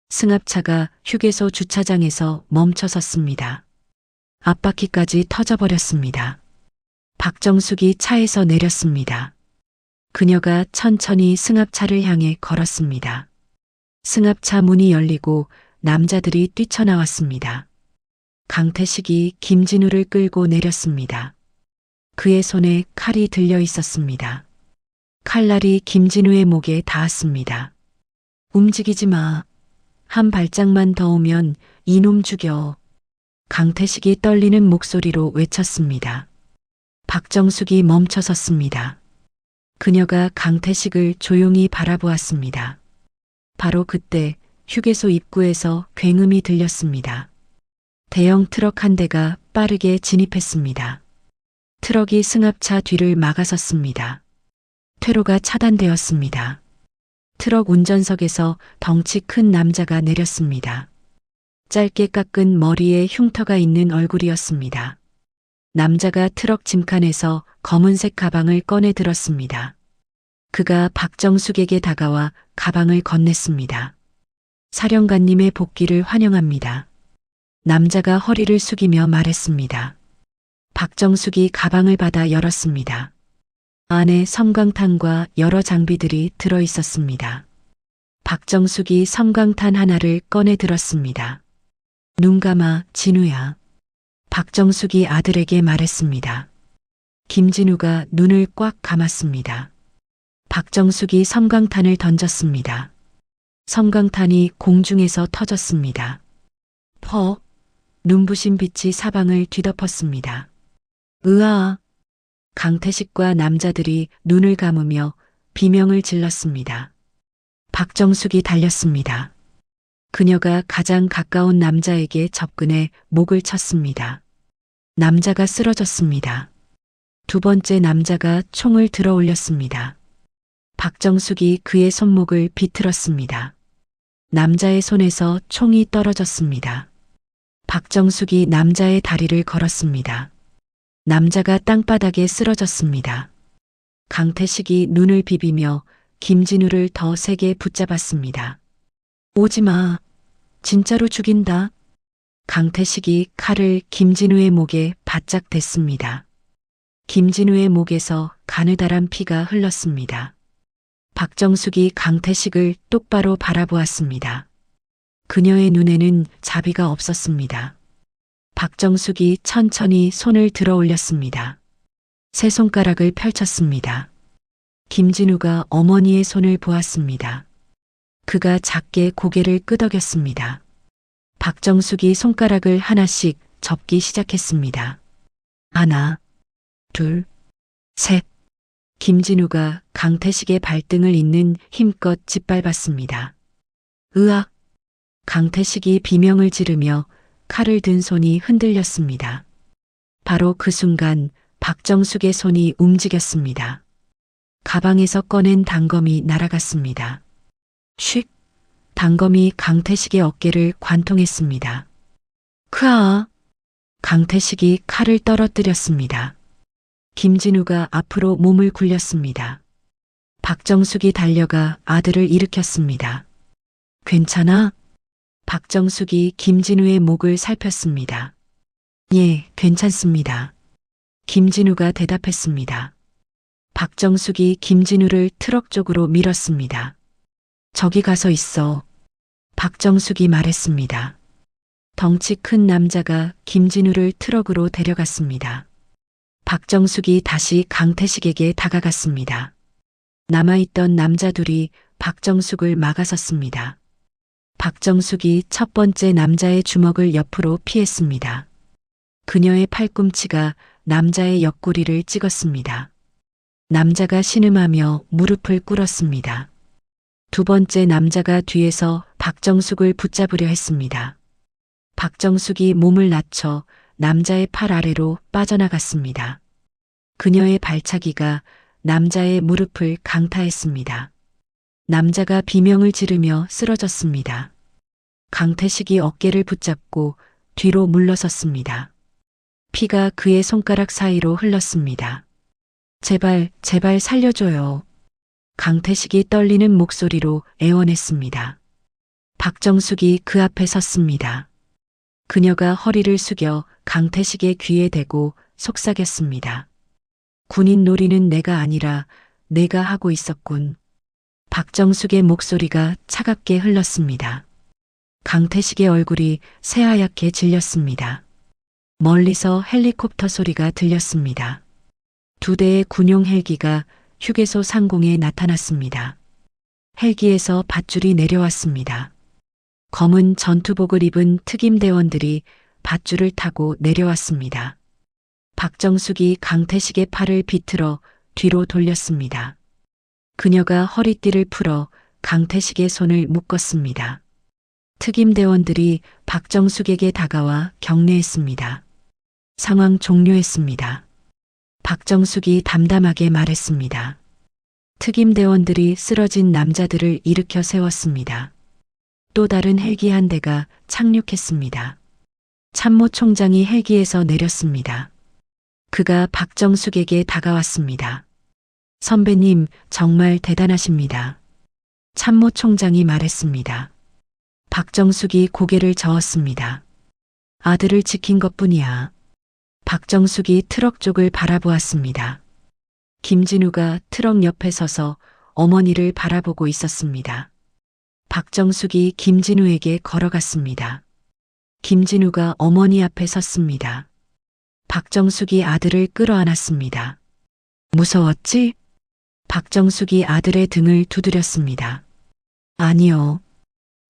승합차가 휴게소 주차장에서 멈춰 섰습니다. 앞바퀴까지 터져버렸습니다. 박정숙이 차에서 내렸습니다. 그녀가 천천히 승합차를 향해 걸었습니다. 승합차 문이 열리고 남자들이 뛰쳐나왔습니다. 강태식이 김진우를 끌고 내렸습니다. 그의 손에 칼이 들려 있었습니다. 칼날이 김진우의 목에 닿았습니다. 움직이지 마. 한 발짝만 더 오면 이놈 죽여. 강태식이 떨리는 목소리로 외쳤습니다. 박정숙이 멈춰 섰습니다. 그녀가 강태식을 조용히 바라보았습니다. 바로 그때 휴게소 입구에서 굉음이 들렸습니다. 대형 트럭 한 대가 빠르게 진입했습니다. 트럭이 승합차 뒤를 막아섰습니다. 퇴로가 차단되었습니다. 트럭 운전석에서 덩치 큰 남자가 내렸습니다. 짧게 깎은 머리에 흉터가 있는 얼굴이었습니다. 남자가 트럭 짐칸에서 검은색 가방을 꺼내 들었습니다. 그가 박정숙에게 다가와 가방을 건넸습니다. 사령관님의 복귀를 환영합니다. 남자가 허리를 숙이며 말했습니다. 박정숙이 가방을 받아 열었습니다. 안에 섬광탄과 여러 장비들이 들어 있었습니다. 박정숙이 섬광탄 하나를 꺼내 들었습니다. 눈 감아, 진우야. 박정숙이 아들에게 말했습니다. 김진우가 눈을 꽉 감았습니다. 박정숙이 섬광탄을 던졌습니다. 섬광탄이 공중에서 터졌습니다. 퍽! 눈부신 빛이 사방을 뒤덮었습니다. 으아! 강태식과 남자들이 눈을 감으며 비명을 질렀습니다. 박정숙이 달렸습니다. 그녀가 가장 가까운 남자에게 접근해 목을 쳤습니다. 남자가 쓰러졌습니다. 두 번째 남자가 총을 들어 올렸습니다. 박정숙이 그의 손목을 비틀었습니다. 남자의 손에서 총이 떨어졌습니다. 박정숙이 남자의 다리를 걸었습니다. 남자가 땅바닥에 쓰러졌습니다. 강태식이 눈을 비비며 김진우를 더 세게 붙잡았습니다. 오지 마. 진짜로 죽인다. 강태식이 칼을 김진우의 목에 바짝 댔습니다. 김진우의 목에서 가느다란 피가 흘렀습니다. 박정숙이 강태식을 똑바로 바라보았습니다. 그녀의 눈에는 자비가 없었습니다. 박정숙이 천천히 손을 들어 올렸습니다. 세 손가락을 펼쳤습니다. 김진우가 어머니의 손을 보았습니다. 그가 작게 고개를 끄덕였습니다. 박정숙이 손가락을 하나씩 접기 시작했습니다. 하나, 둘, 셋. 김진우가 강태식의 발등을 잇는 힘껏 짓밟았습니다. 으악! 강태식이 비명을 지르며 칼을 든 손이 흔들렸습니다. 바로 그 순간 박정숙의 손이 움직였습니다. 가방에서 꺼낸 단검이 날아갔습니다. 쉿! 단검이 강태식의 어깨를 관통했습니다. 크아! 강태식이 칼을 떨어뜨렸습니다. 김진우가 앞으로 몸을 굴렸습니다. 박정숙이 달려가 아들을 일으켰습니다. 괜찮아? 박정숙이 김진우의 목을 살폈습니다. 예, 괜찮습니다. 김진우가 대답했습니다. 박정숙이 김진우를 트럭 쪽으로 밀었습니다. 저기 가서 있어. 박정숙이 말했습니다. 덩치 큰 남자가 김진우를 트럭으로 데려갔습니다. 박정숙이 다시 강태식에게 다가갔습니다. 남아있던 남자 둘이 박정숙을 막아섰습니다. 박정숙이 첫 번째 남자의 주먹을 옆으로 피했습니다. 그녀의 팔꿈치가 남자의 옆구리를 찍었습니다. 남자가 신음하며 무릎을 꿇었습니다. 두 번째 남자가 뒤에서 박정숙을 붙잡으려 했습니다. 박정숙이 몸을 낮춰 남자의 팔 아래로 빠져나갔습니다. 그녀의 발차기가 남자의 무릎을 강타했습니다. 남자가 비명을 지르며 쓰러졌습니다. 강태식이 어깨를 붙잡고 뒤로 물러섰습니다. 피가 그의 손가락 사이로 흘렀습니다. 제발, 제발 살려줘요. 강태식이 떨리는 목소리로 애원했습니다. 박정숙이 그 앞에 섰습니다. 그녀가 허리를 숙여 강태식의 귀에 대고 속삭였습니다. 군인 놀이는 내가 아니라 내가 하고 있었군. 박정숙의 목소리가 차갑게 흘렀습니다. 강태식의 얼굴이 새하얗게 질렸습니다. 멀리서 헬리콥터 소리가 들렸습니다. 두 대의 군용 헬기가 휴게소 상공에 나타났습니다. 헬기에서 밧줄이 내려왔습니다. 검은 전투복을 입은 특임대원들이 밧줄을 타고 내려왔습니다. 박정숙이 강태식의 팔을 비틀어 뒤로 돌렸습니다. 그녀가 허리띠를 풀어 강태식의 손을 묶었습니다. 특임대원들이 박정숙에게 다가와 격려했습니다. 상황 종료했습니다. 박정숙이 담담하게 말했습니다. 특임대원들이 쓰러진 남자들을 일으켜 세웠습니다. 또 다른 헬기 한 대가 착륙했습니다. 참모총장이 헬기에서 내렸습니다. 그가 박정숙에게 다가왔습니다. 선배님, 정말 대단하십니다. 참모총장이 말했습니다. 박정숙이 고개를 저었습니다. 아들을 지킨 것뿐이야. 박정숙이 트럭 쪽을 바라보았습니다. 김진우가 트럭 옆에 서서 어머니를 바라보고 있었습니다. 박정숙이 김진우에게 걸어갔습니다. 김진우가 어머니 앞에 섰습니다. 박정숙이 아들을 끌어안았습니다. 무서웠지? 박정숙이 아들의 등을 두드렸습니다. 아니요.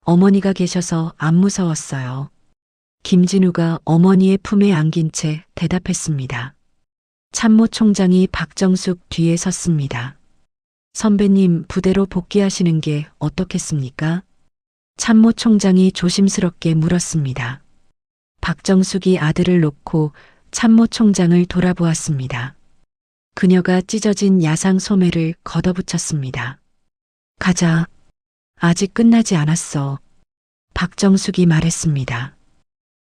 어머니가 계셔서 안 무서웠어요. 김진우가 어머니의 품에 안긴 채 대답했습니다. 참모총장이 박정숙 뒤에 섰습니다. 선배님 부대로 복귀하시는 게 어떻겠습니까? 참모총장이 조심스럽게 물었습니다. 박정숙이 아들을 놓고 참모총장을 돌아보았습니다. 그녀가 찢어진 야상 소매를 걷어붙였습니다. 가자. 아직 끝나지 않았어. 박정숙이 말했습니다.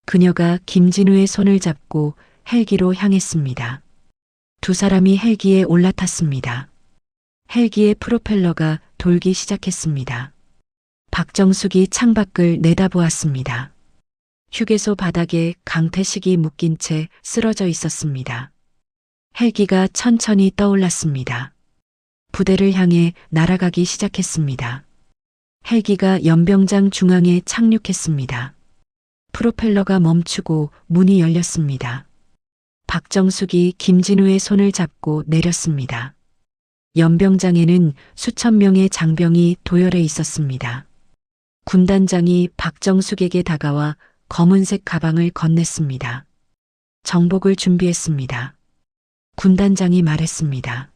그녀가 김진우의 손을 잡고 헬기로 향했습니다. 두 사람이 헬기에 올라탔습니다. 헬기의 프로펠러가 돌기 시작했습니다. 박정숙이 창밖을 내다보았습니다. 휴게소 바닥에 강태식이 묶인 채 쓰러져 있었습니다. 헬기가 천천히 떠올랐습니다. 부대를 향해 날아가기 시작했습니다. 헬기가 연병장 중앙에 착륙했습니다. 프로펠러가 멈추고 문이 열렸습니다. 박정숙이 김진우의 손을 잡고 내렸습니다. 연병장에는 수천 명의 장병이 도열해 있었습니다. 군단장이 박정숙에게 다가와 검은색 가방을 건넸습니다. 정복을 준비했습니다. 군단장이 말했습니다.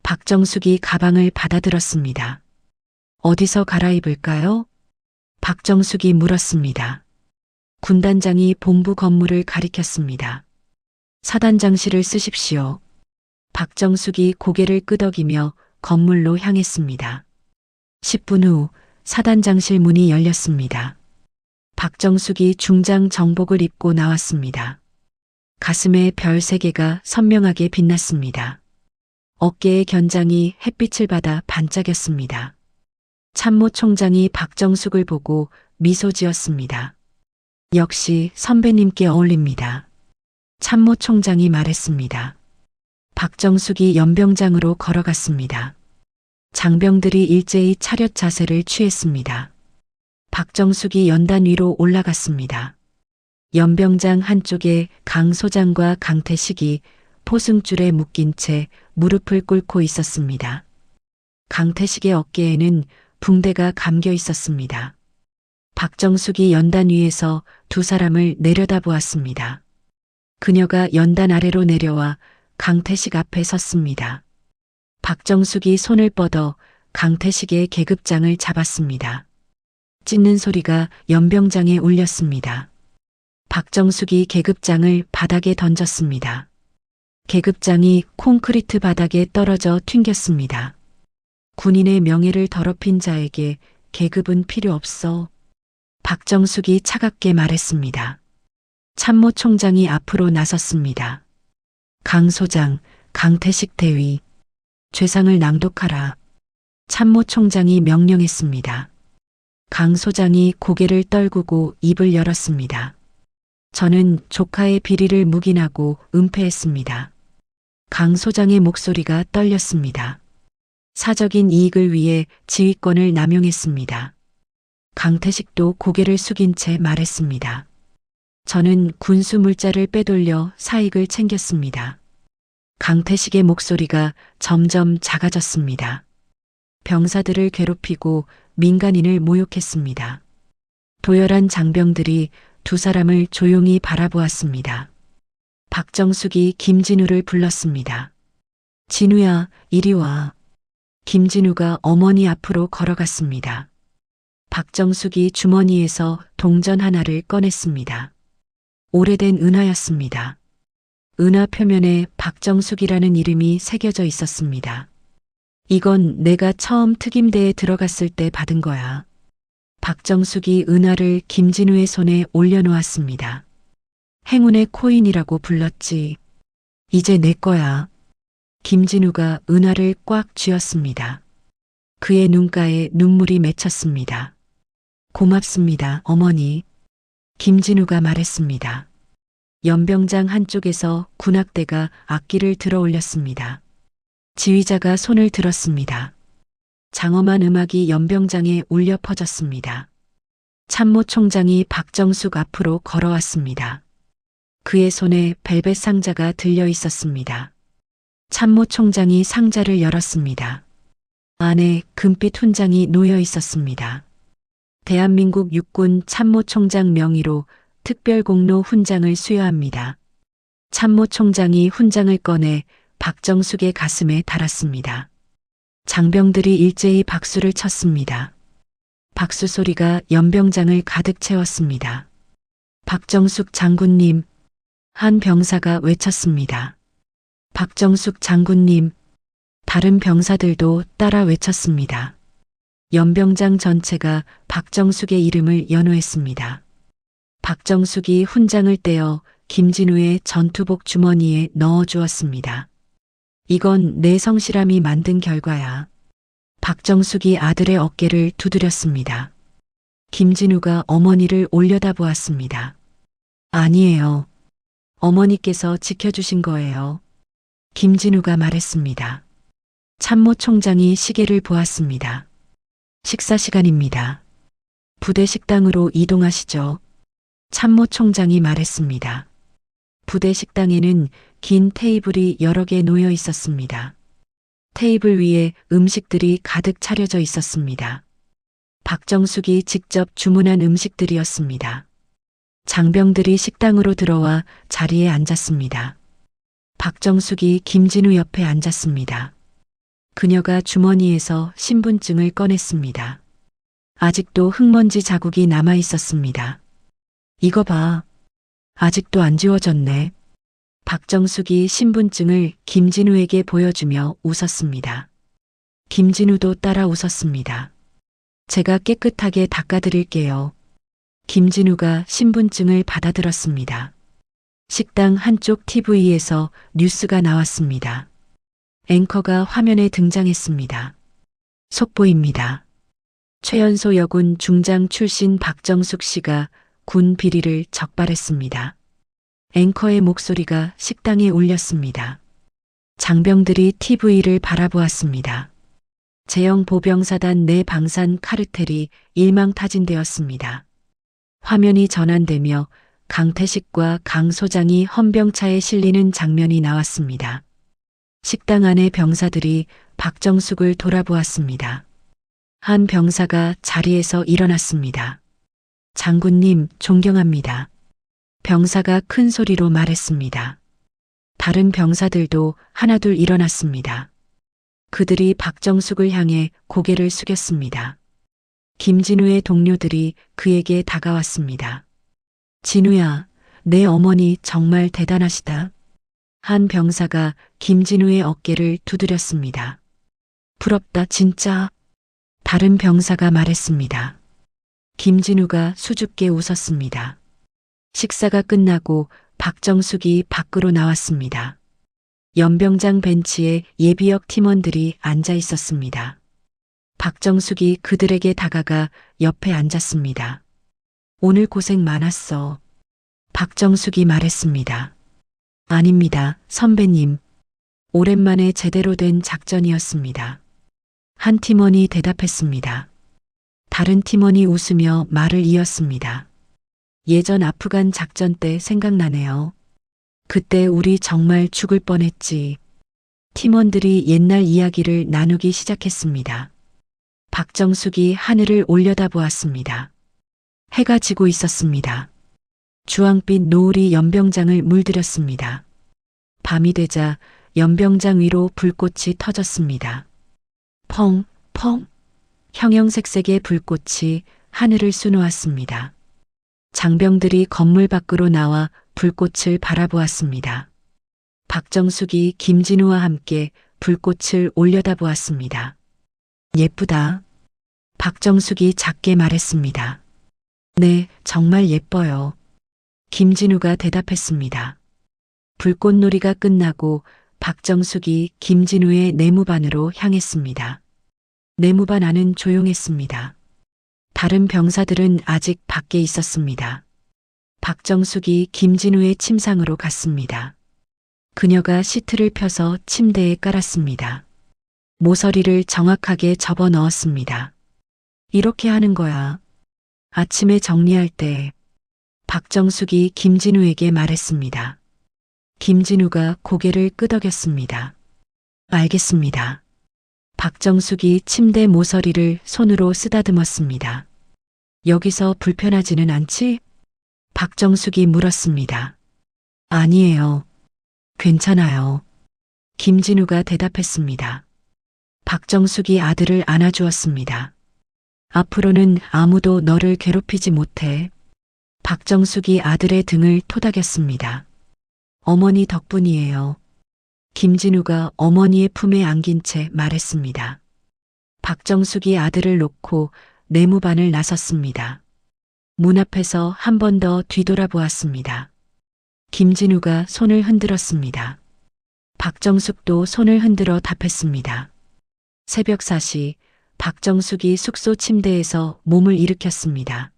박정숙이 가방을 받아들었습니다. 어디서 갈아입을까요? 박정숙이 물었습니다. 군단장이 본부 건물을 가리켰습니다. 사단장실을 쓰십시오. 박정숙이 고개를 끄덕이며 건물로 향했습니다. 10분 후 사단장실 문이 열렸습니다. 박정숙이 중장 정복을 입고 나왔습니다. 가슴에 별 3개가 선명하게 빛났습니다. 어깨의 견장이 햇빛을 받아 반짝였습니다. 참모총장이 박정숙을 보고 미소 지었습니다. 역시 선배님께 어울립니다. 참모총장이 말했습니다. 박정숙이 연병장으로 걸어갔습니다. 장병들이 일제히 차렷 자세를 취했습니다. 박정숙이 연단 위로 올라갔습니다. 연병장 한쪽에 강 소장과 강태식이 포승줄에 묶인 채 무릎을 꿇고 있었습니다. 강태식의 어깨에는 붕대가 감겨 있었습니다. 박정숙이 연단 위에서 두 사람을 내려다보았습니다. 그녀가 연단 아래로 내려와 강태식 앞에 섰습니다. 박정숙이 손을 뻗어 강태식의 계급장을 잡았습니다. 찢는 소리가 연병장에 울렸습니다. 박정숙이 계급장을 바닥에 던졌습니다. 계급장이 콘크리트 바닥에 떨어져 튕겼습니다. 군인의 명예를 더럽힌 자에게 계급은 필요 없어. 박정숙이 차갑게 말했습니다. 참모총장이 앞으로 나섰습니다. 강 소장, 강태식 대위, 죄상을 낭독하라. 참모총장이 명령했습니다. 강 소장이 고개를 떨구고 입을 열었습니다. 저는 조카의 비리를 묵인하고 은폐했습니다. 강 소장의 목소리가 떨렸습니다. 사적인 이익을 위해 지휘권을 남용했습니다. 강태식도 고개를 숙인 채 말했습니다. 저는 군수 물자를 빼돌려 사익을 챙겼습니다. 강태식의 목소리가 점점 작아졌습니다. 병사들을 괴롭히고 민간인을 모욕했습니다. 도열한 장병들이 두 사람을 조용히 바라보았습니다. 박정숙이 김진우를 불렀습니다. 진우야, 이리 와. 김진우가 어머니 앞으로 걸어갔습니다. 박정숙이 주머니에서 동전 하나를 꺼냈습니다. 오래된 은하였습니다. 은하 표면에 박정숙이라는 이름이 새겨져 있었습니다. 이건 내가 처음 특임대에 들어갔을 때 받은 거야. 박정숙이 은하를 김진우의 손에 올려놓았습니다. 행운의 코인이라고 불렀지. 이제 내 거야. 김진우가 은하를 꽉 쥐었습니다. 그의 눈가에 눈물이 맺혔습니다. 고맙습니다, 어머니. 김진우가 말했습니다. 연병장 한쪽에서 군악대가 악기를 들어 올렸습니다. 지휘자가 손을 들었습니다. 장엄한 음악이 연병장에 울려 퍼졌습니다. 참모총장이 박정숙 앞으로 걸어왔습니다. 그의 손에 벨벳 상자가 들려 있었습니다. 참모총장이 상자를 열었습니다. 안에 금빛 훈장이 놓여 있었습니다. 대한민국 육군 참모총장 명의로 특별공로 훈장을 수여합니다. 참모총장이 훈장을 꺼내 박정숙의 가슴에 달았습니다. 장병들이 일제히 박수를 쳤습니다. 박수 소리가 연병장을 가득 채웠습니다. 박정숙 장군님, 한 병사가 외쳤습니다. 박정숙 장군님, 다른 병사들도 따라 외쳤습니다. 연병장 전체가 박정숙의 이름을 연호했습니다. 박정숙이 훈장을 떼어 김진우의 전투복 주머니에 넣어 주었습니다. 이건 내 성실함이 만든 결과야. 박정숙이 아들의 어깨를 두드렸습니다. 김진우가 어머니를 올려다보았습니다. 아니에요. 어머니께서 지켜주신 거예요. 김진우가 말했습니다. 참모 총장이 시계를 보았습니다. 식사 시간입니다. 부대 식당으로 이동하시죠. 참모 총장이 말했습니다. 부대 식당에는 긴 테이블이 여러 개 놓여 있었습니다. 테이블 위에 음식들이 가득 차려져 있었습니다. 박정숙이 직접 주문한 음식들이었습니다. 장병들이 식당으로 들어와 자리에 앉았습니다. 박정숙이 김진우 옆에 앉았습니다. 그녀가 주머니에서 신분증을 꺼냈습니다. 아직도 흙먼지 자국이 남아 있었습니다. 이거 봐. 아직도 안 지워졌네. 박정숙이 신분증을 김진우에게 보여주며 웃었습니다. 김진우도 따라 웃었습니다. 제가 깨끗하게 닦아드릴게요. 김진우가 신분증을 받아들었습니다. 식당 한쪽 TV에서 뉴스가 나왔습니다. 앵커가 화면에 등장했습니다. 속보입니다. 최연소 여군 중장 출신 박정숙 씨가 군 비리를 적발했습니다. 앵커의 목소리가 식당에 울렸습니다. 장병들이 TV를 바라보았습니다. 제영 보병사단 내 방산 카르텔이 일망타진되었습니다. 화면이 전환되며 강태식과 강 소장이 헌병차에 실리는 장면이 나왔습니다. 식당 안의 병사들이 박정숙을 돌아보았습니다. 한 병사가 자리에서 일어났습니다. 장군님, 존경합니다. 병사가 큰 소리로 말했습니다. 다른 병사들도 하나둘 일어났습니다. 그들이 박정숙을 향해 고개를 숙였습니다. 김진우의 동료들이 그에게 다가왔습니다. 진우야, 내 어머니 정말 대단하시다. 한 병사가 김진우의 어깨를 두드렸습니다. 부럽다, 진짜. 다른 병사가 말했습니다. 김진우가 수줍게 웃었습니다. 식사가 끝나고 박정숙이 밖으로 나왔습니다. 연병장 벤치에 예비역 팀원들이 앉아 있었습니다. 박정숙이 그들에게 다가가 옆에 앉았습니다. 오늘 고생 많았어. 박정숙이 말했습니다. 아닙니다, 선배님. 오랜만에 제대로 된 작전이었습니다. 한 팀원이 대답했습니다. 다른 팀원이 웃으며 말을 이었습니다. 예전 아프간 작전 때 생각나네요. 그때 우리 정말 죽을 뻔했지. 팀원들이 옛날 이야기를 나누기 시작했습니다. 박정숙이 하늘을 올려다보았습니다. 해가 지고 있었습니다. 주황빛 노을이 연병장을 물들였습니다. 밤이 되자 연병장 위로 불꽃이 터졌습니다. 펑, 펑. 형형색색의 불꽃이 하늘을 수놓았습니다. 장병들이 건물 밖으로 나와 불꽃을 바라보았습니다. 박정숙이 김진우와 함께 불꽃을 올려다보았습니다. 예쁘다. 박정숙이 작게 말했습니다. 네, 정말 예뻐요. 김진우가 대답했습니다. 불꽃놀이가 끝나고 박정숙이 김진우의 내무반으로 향했습니다. 내무반 안은 조용했습니다. 다른 병사들은 아직 밖에 있었습니다. 박정숙이 김진우의 침상으로 갔습니다. 그녀가 시트를 펴서 침대에 깔았습니다. 모서리를 정확하게 접어 넣었습니다. 이렇게 하는 거야. 아침에 정리할 때 박정숙이 김진우에게 말했습니다. 김진우가 고개를 끄덕였습니다. 알겠습니다. 박정숙이 침대 모서리를 손으로 쓰다듬었습니다. 여기서 불편하지는 않지? 박정숙이 물었습니다. 아니에요. 괜찮아요. 김진우가 대답했습니다. 박정숙이 아들을 안아주었습니다. 앞으로는 아무도 너를 괴롭히지 못해. 박정숙이 아들의 등을 토닥였습니다. 어머니 덕분이에요. 김진우가 어머니의 품에 안긴 채 말했습니다. 박정숙이 아들을 놓고 내무반을 나섰습니다. 문 앞에서 한 번 더 뒤돌아보았습니다. 김진우가 손을 흔들었습니다. 박정숙도 손을 흔들어 답했습니다. 새벽 4시 박정숙이 숙소 침대에서 몸을 일으켰습니다.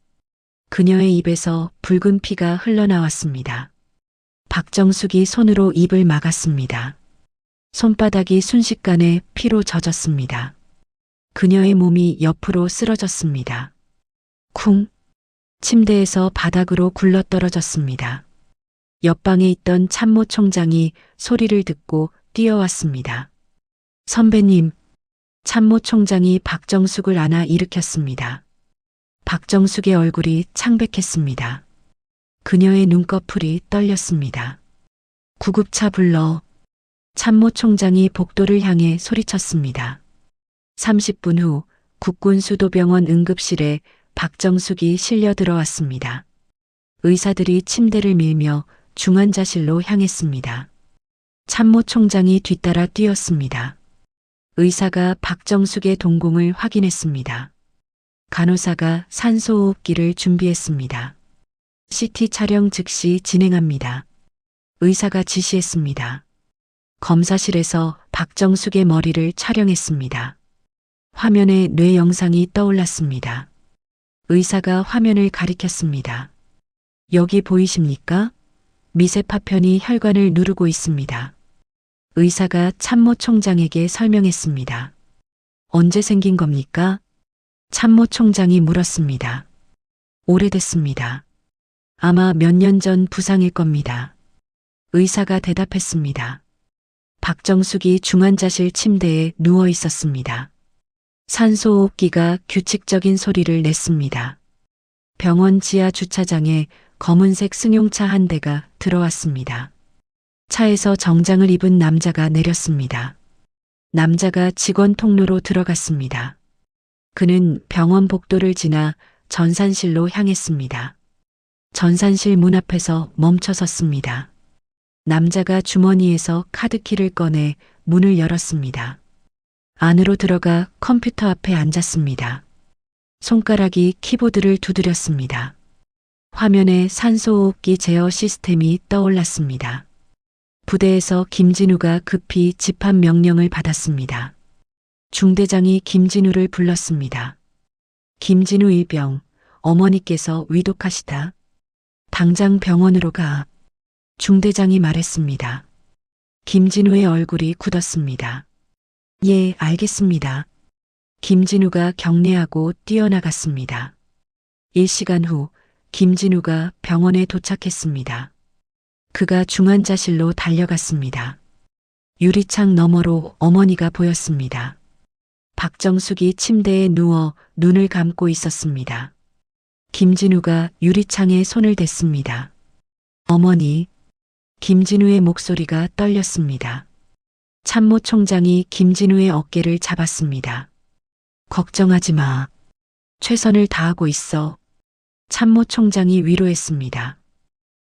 그녀의 입에서 붉은 피가 흘러나왔습니다. 박정숙이 손으로 입을 막았습니다. 손바닥이 순식간에 피로 젖었습니다. 그녀의 몸이 옆으로 쓰러졌습니다. 쿵! 침대에서 바닥으로 굴러떨어졌습니다. 옆방에 있던 참모 총장이 소리를 듣고 뛰어왔습니다. 선배님, 참모 총장이 박정숙을 안아 일으켰습니다. 박정숙의 얼굴이 창백했습니다. 그녀의 눈꺼풀이 떨렸습니다. 구급차 불러. 참모 총장이 복도를 향해 소리쳤습니다. 30분 후 국군수도병원 응급실에 박정숙이 실려 들어왔습니다. 의사들이 침대를 밀며 중환자실로 향했습니다. 참모 총장이 뒤따라 뛰었습니다. 의사가 박정숙의 동공을 확인했습니다. 간호사가 산소호흡기를 준비했습니다. CT 촬영 즉시 진행합니다. 의사가 지시했습니다. 검사실에서 박정숙의 머리를 촬영했습니다. 화면에 뇌 영상이 떠올랐습니다. 의사가 화면을 가리켰습니다. 여기 보이십니까? 미세 파편이 혈관을 누르고 있습니다. 의사가 참모 총장에게 설명했습니다. 언제 생긴 겁니까? 참모 총장이 물었습니다. 오래됐습니다. 아마 몇 년 전 부상일 겁니다. 의사가 대답했습니다. 박정숙이 중환자실 침대에 누워 있었습니다. 산소호흡기가 규칙적인 소리를 냈습니다. 병원 지하 주차장에 검은색 승용차 한 대가 들어왔습니다. 차에서 정장을 입은 남자가 내렸습니다. 남자가 직원 통로로 들어갔습니다. 그는 병원 복도를 지나 전산실로 향했습니다. 전산실 문 앞에서 멈춰 섰습니다. 남자가 주머니에서 카드키를 꺼내 문을 열었습니다. 안으로 들어가 컴퓨터 앞에 앉았습니다. 손가락이 키보드를 두드렸습니다. 화면에 산소호흡기 제어 시스템이 떠올랐습니다. 부대에서 김진우가 급히 집합 명령을 받았습니다. 중대장이 김진우를 불렀습니다. 김진우 일병, 어머니께서 위독하시다. 당장 병원으로 가. 중대장이 말했습니다. 김진우의 얼굴이 굳었습니다. 예, 알겠습니다. 김진우가 경례하고 뛰어나갔습니다. 1시간 후 김진우가 병원에 도착했습니다. 그가 중환자실로 달려갔습니다. 유리창 너머로 어머니가 보였습니다. 박정숙이 침대에 누워 눈을 감고 있었습니다. 김진우가 유리창에 손을 댔습니다. 어머니. 김진우의 목소리가 떨렸습니다. 참모 총장이 김진우의 어깨를 잡았습니다. 걱정하지 마. 최선을 다하고 있어. 참모 총장이 위로했습니다.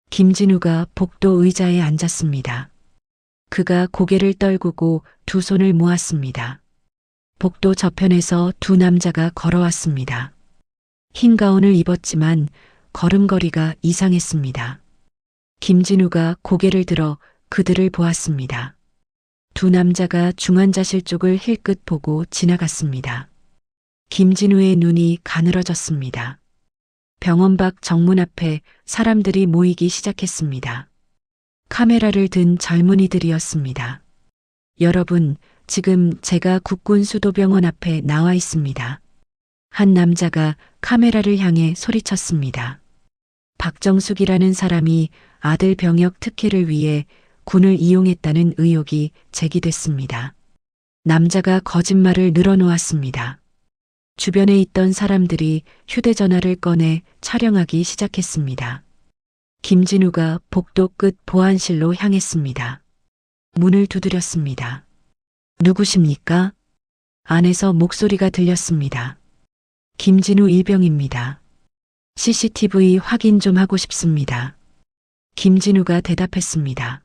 김진우가 복도 의자에 앉았습니다. 그가 고개를 떨구고 두 손을 모았습니다. 복도 저편에서 두 남자가 걸어왔습니다. 흰 가운을 입었지만 걸음걸이가 이상했습니다. 김진우가 고개를 들어 그들을 보았습니다. 두 남자가 중환자실 쪽을 힐끗 보고 지나갔습니다. 김진우의 눈이 가늘어졌습니다. 병원 밖 정문 앞에 사람들이 모이기 시작했습니다. 카메라를 든 젊은이들이었습니다. 여러분, 지금 제가 국군수도병원 앞에 나와 있습니다. 한 남자가 카메라를 향해 소리쳤습니다. 박정숙이라는 사람이 아들 병역 특혜를 위해 군을 이용했다는 의혹이 제기됐습니다. 남자가 거짓말을 늘어놓았습니다. 주변에 있던 사람들이 휴대전화를 꺼내 촬영하기 시작했습니다. 김진우가 복도 끝 보안실로 향했습니다. 문을 두드렸습니다. 누구십니까? 안에서 목소리가 들렸습니다. 김진우 일병입니다. CCTV 확인 좀 하고 싶습니다. 김진우가 대답했습니다.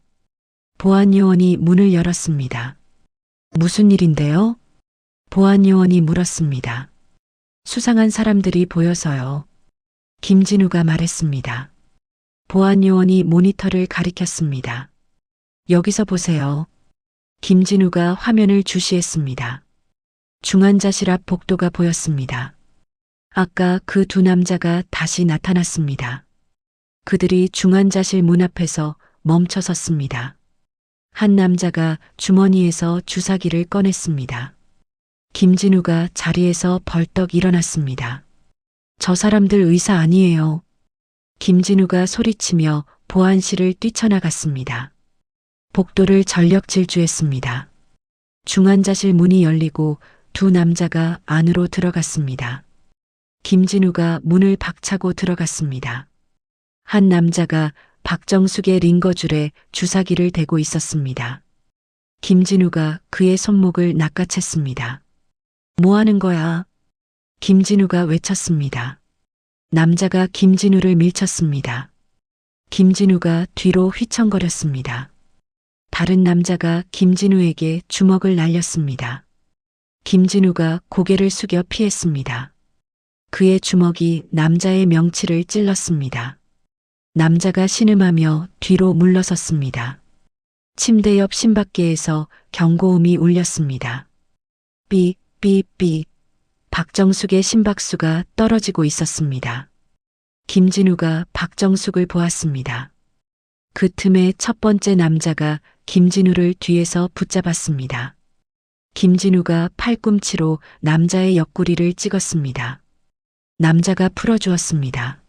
보안요원이 문을 열었습니다. 무슨 일인데요? 보안요원이 물었습니다. 수상한 사람들이 보여서요. 김진우가 말했습니다. 보안요원이 모니터를 가리켰습니다. 여기서 보세요. 김진우가 화면을 주시했습니다. 중환자실 앞 복도가 보였습니다. 아까 그 두 남자가 다시 나타났습니다. 그들이 중환자실 문 앞에서 멈춰 섰습니다. 한 남자가 주머니에서 주사기를 꺼냈습니다. 김진우가 자리에서 벌떡 일어났습니다. 저 사람들 의사 아니에요. 김진우가 소리치며 보안실을 뛰쳐나갔습니다. 복도를 전력 질주했습니다. 중환자실 문이 열리고 두 남자가 안으로 들어갔습니다. 김진우가 문을 박차고 들어갔습니다. 한 남자가 박정숙의 링거줄에 주사기를 대고 있었습니다. 김진우가 그의 손목을 낚아챘습니다. 뭐 하는 거야? 김진우가 외쳤습니다. 남자가 김진우를 밀쳤습니다. 김진우가 뒤로 휘청거렸습니다. 다른 남자가 김진우에게 주먹을 날렸습니다. 김진우가 고개를 숙여 피했습니다. 그의 주먹이 남자의 명치를 찔렀습니다. 남자가 신음하며 뒤로 물러섰습니다. 침대 옆 신밖에에서 경고음이 울렸습니다. 삐삐삐. 박정숙의 심박수가 떨어지고 있었습니다. 김진우가 박정숙을 보았습니다. 그 틈에 첫 번째 남자가 김진우를 뒤에서 붙잡았습니다. 김진우가 팔꿈치로 남자의 옆구리를 찍었습니다. 남자가 풀어주었습니다.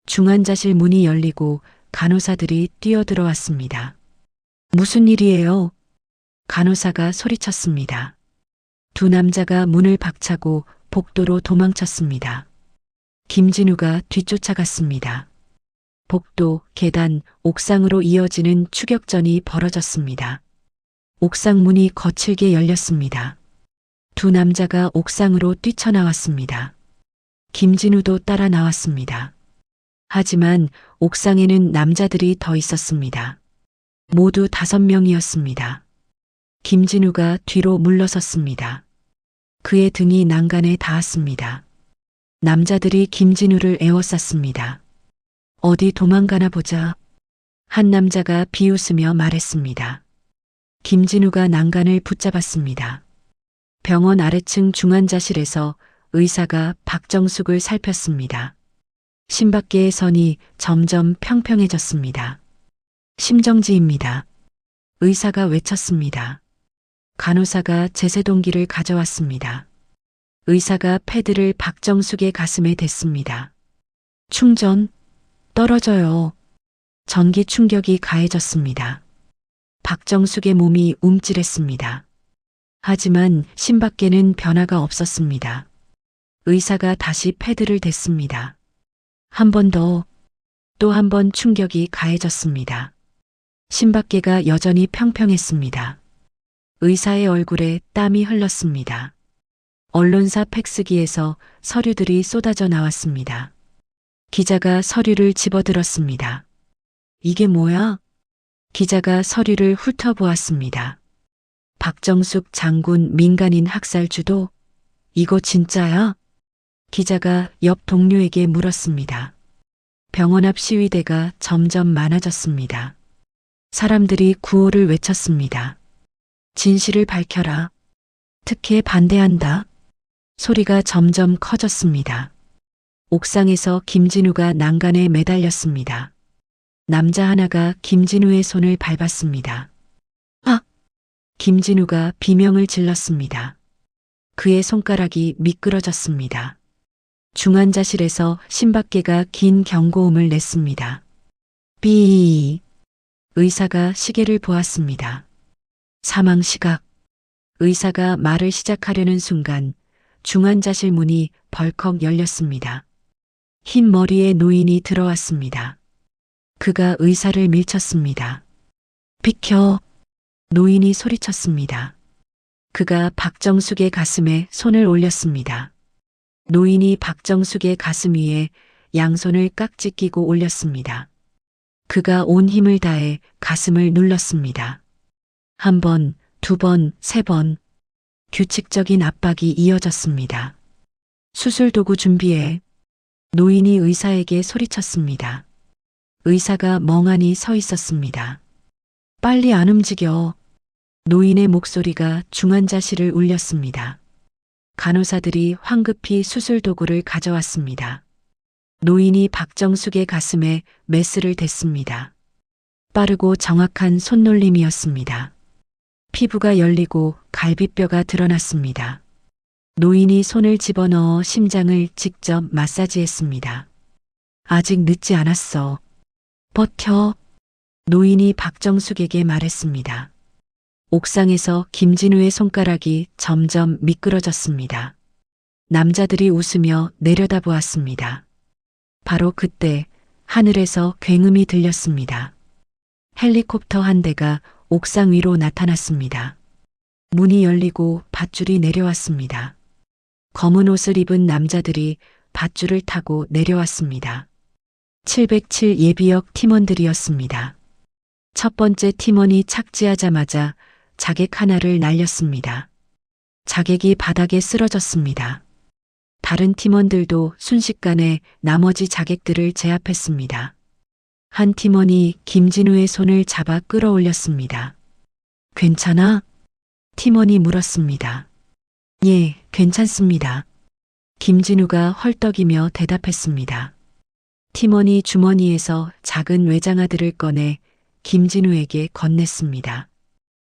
중환자실 문이 열리고 간호사들이 뛰어들어왔습니다. 무슨 일이에요? 간호사가 소리쳤습니다. 두 남자가 문을 박차고 복도로 도망쳤습니다. 김진우가 뒤쫓아갔습니다. 복도, 계단, 옥상으로 이어지는 추격전이 벌어졌습니다. 옥상 문이 거칠게 열렸습니다. 두 남자가 옥상으로 뛰쳐나왔습니다. 김진우도 따라 나왔습니다. 하지만 옥상에는 남자들이 더 있었습니다. 모두 5명이었습니다. 김진우가 뒤로 물러섰습니다. 그의 등이 난간에 닿았습니다. 남자들이 김진우를 에워쌌습니다. 어디 도망가나 보자. 한 남자가 비웃으며 말했습니다. 김진우가 난간을 붙잡았습니다. 병원 아래층 중환자실에서 의사가 박정숙을 살폈습니다. 심박계의 선이 점점 평평해졌습니다. 심정지입니다. 의사가 외쳤습니다. 간호사가 제세동기를 가져왔습니다. 의사가 패드를 박정숙의 가슴에 댔습니다. 충전, 떨어져요. 전기 충격이 가해졌습니다. 박정숙의 몸이 움찔했습니다. 하지만 심박계는 변화가 없었습니다. 의사가 다시 패드를 댔습니다. 한 번 더, 또 한 번 충격이 가해졌습니다. 심박계가 여전히 평평했습니다. 의사의 얼굴에 땀이 흘렀습니다. 언론사 팩스기에서 서류들이 쏟아져 나왔습니다. 기자가 서류를 집어들었습니다. 이게 뭐야? 기자가 서류를 훑어보았습니다. 박정숙 장군 민간인 학살 주도? 이거 진짜야? 기자가 옆 동료에게 물었습니다. 병원 앞 시위대가 점점 많아졌습니다. 사람들이 구호를 외쳤습니다. 진실을 밝혀라. 특혜 반대한다. 소리가 점점 커졌습니다. 옥상에서 김진우가 난간에 매달렸습니다. 남자 하나가 김진우의 손을 밟았습니다. 아! 김진우가 비명을 질렀습니다. 그의 손가락이 미끄러졌습니다. 중환자실에서 심박계가 긴 경고음을 냈습니다. 삐. 의사가 시계를 보았습니다. 사망 시각. 의사가 말을 시작하려는 순간 중환자실 문이 벌컥 열렸습니다. 흰 머리의 노인이 들어왔습니다. 그가 의사를 밀쳤습니다. 비켜. 노인이 소리쳤습니다. 그가 박정숙의 가슴에 손을 올렸습니다. 노인이 박정숙의 가슴 위에 양손을 깍지 끼고 올렸습니다. 그가 온 힘을 다해 가슴을 눌렀습니다. 한 번, 두 번, 세 번. 규칙적인 압박이 이어졌습니다. 수술 도구 준비해. 노인이 의사에게 소리쳤습니다. 의사가 멍하니 서 있었습니다. 빨리 안 움직여. 노인의 목소리가 중환자실을 울렸습니다. 간호사들이 황급히 수술 도구를 가져왔습니다. 노인이 박정숙의 가슴에 메스를 댔습니다. 빠르고 정확한 손놀림이었습니다. 피부가 열리고 갈비뼈가 드러났습니다. 노인이 손을 집어넣어 심장을 직접 마사지했습니다. 아직 늦지 않았어. 버텨. 노인이 박정숙에게 말했습니다. 옥상에서 김진우의 손가락이 점점 미끄러졌습니다. 남자들이 웃으며 내려다보았습니다. 바로 그때 하늘에서 굉음이 들렸습니다. 헬리콥터 한 대가 옥상 위로 나타났습니다. 문이 열리고 밧줄이 내려왔습니다. 검은 옷을 입은 남자들이 밧줄을 타고 내려왔습니다. 707 예비역 팀원들이었습니다. 첫 번째 팀원이 착지하자마자 자객 하나를 날렸습니다. 자객이 바닥에 쓰러졌습니다. 다른 팀원들도 순식간에 나머지 자객들을 제압했습니다. 한 팀원이 김진우의 손을 잡아 끌어올렸습니다. 괜찮아? 팀원이 물었습니다. 예, 괜찮습니다. 김진우가 헐떡이며 대답했습니다. 팀원이 주머니에서 작은 외장하드를 꺼내 김진우에게 건넸습니다.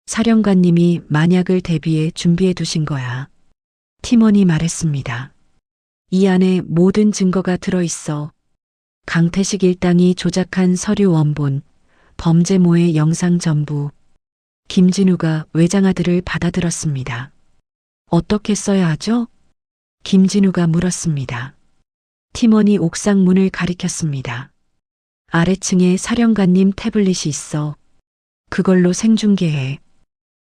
사령관님이 만약을 대비해 준비해 두신 거야. 팀원이 말했습니다. 이 안에 모든 증거가 들어있어. 강태식 일당이 조작한 서류 원본, 범죄모의 영상 전부. 김진우가 외장하드를 받아들었습니다. 어떻게 써야 하죠? 김진우가 물었습니다. 팀원이 옥상 문을 가리켰습니다. 아래층에 사령관님 태블릿이 있어. 그걸로 생중계해.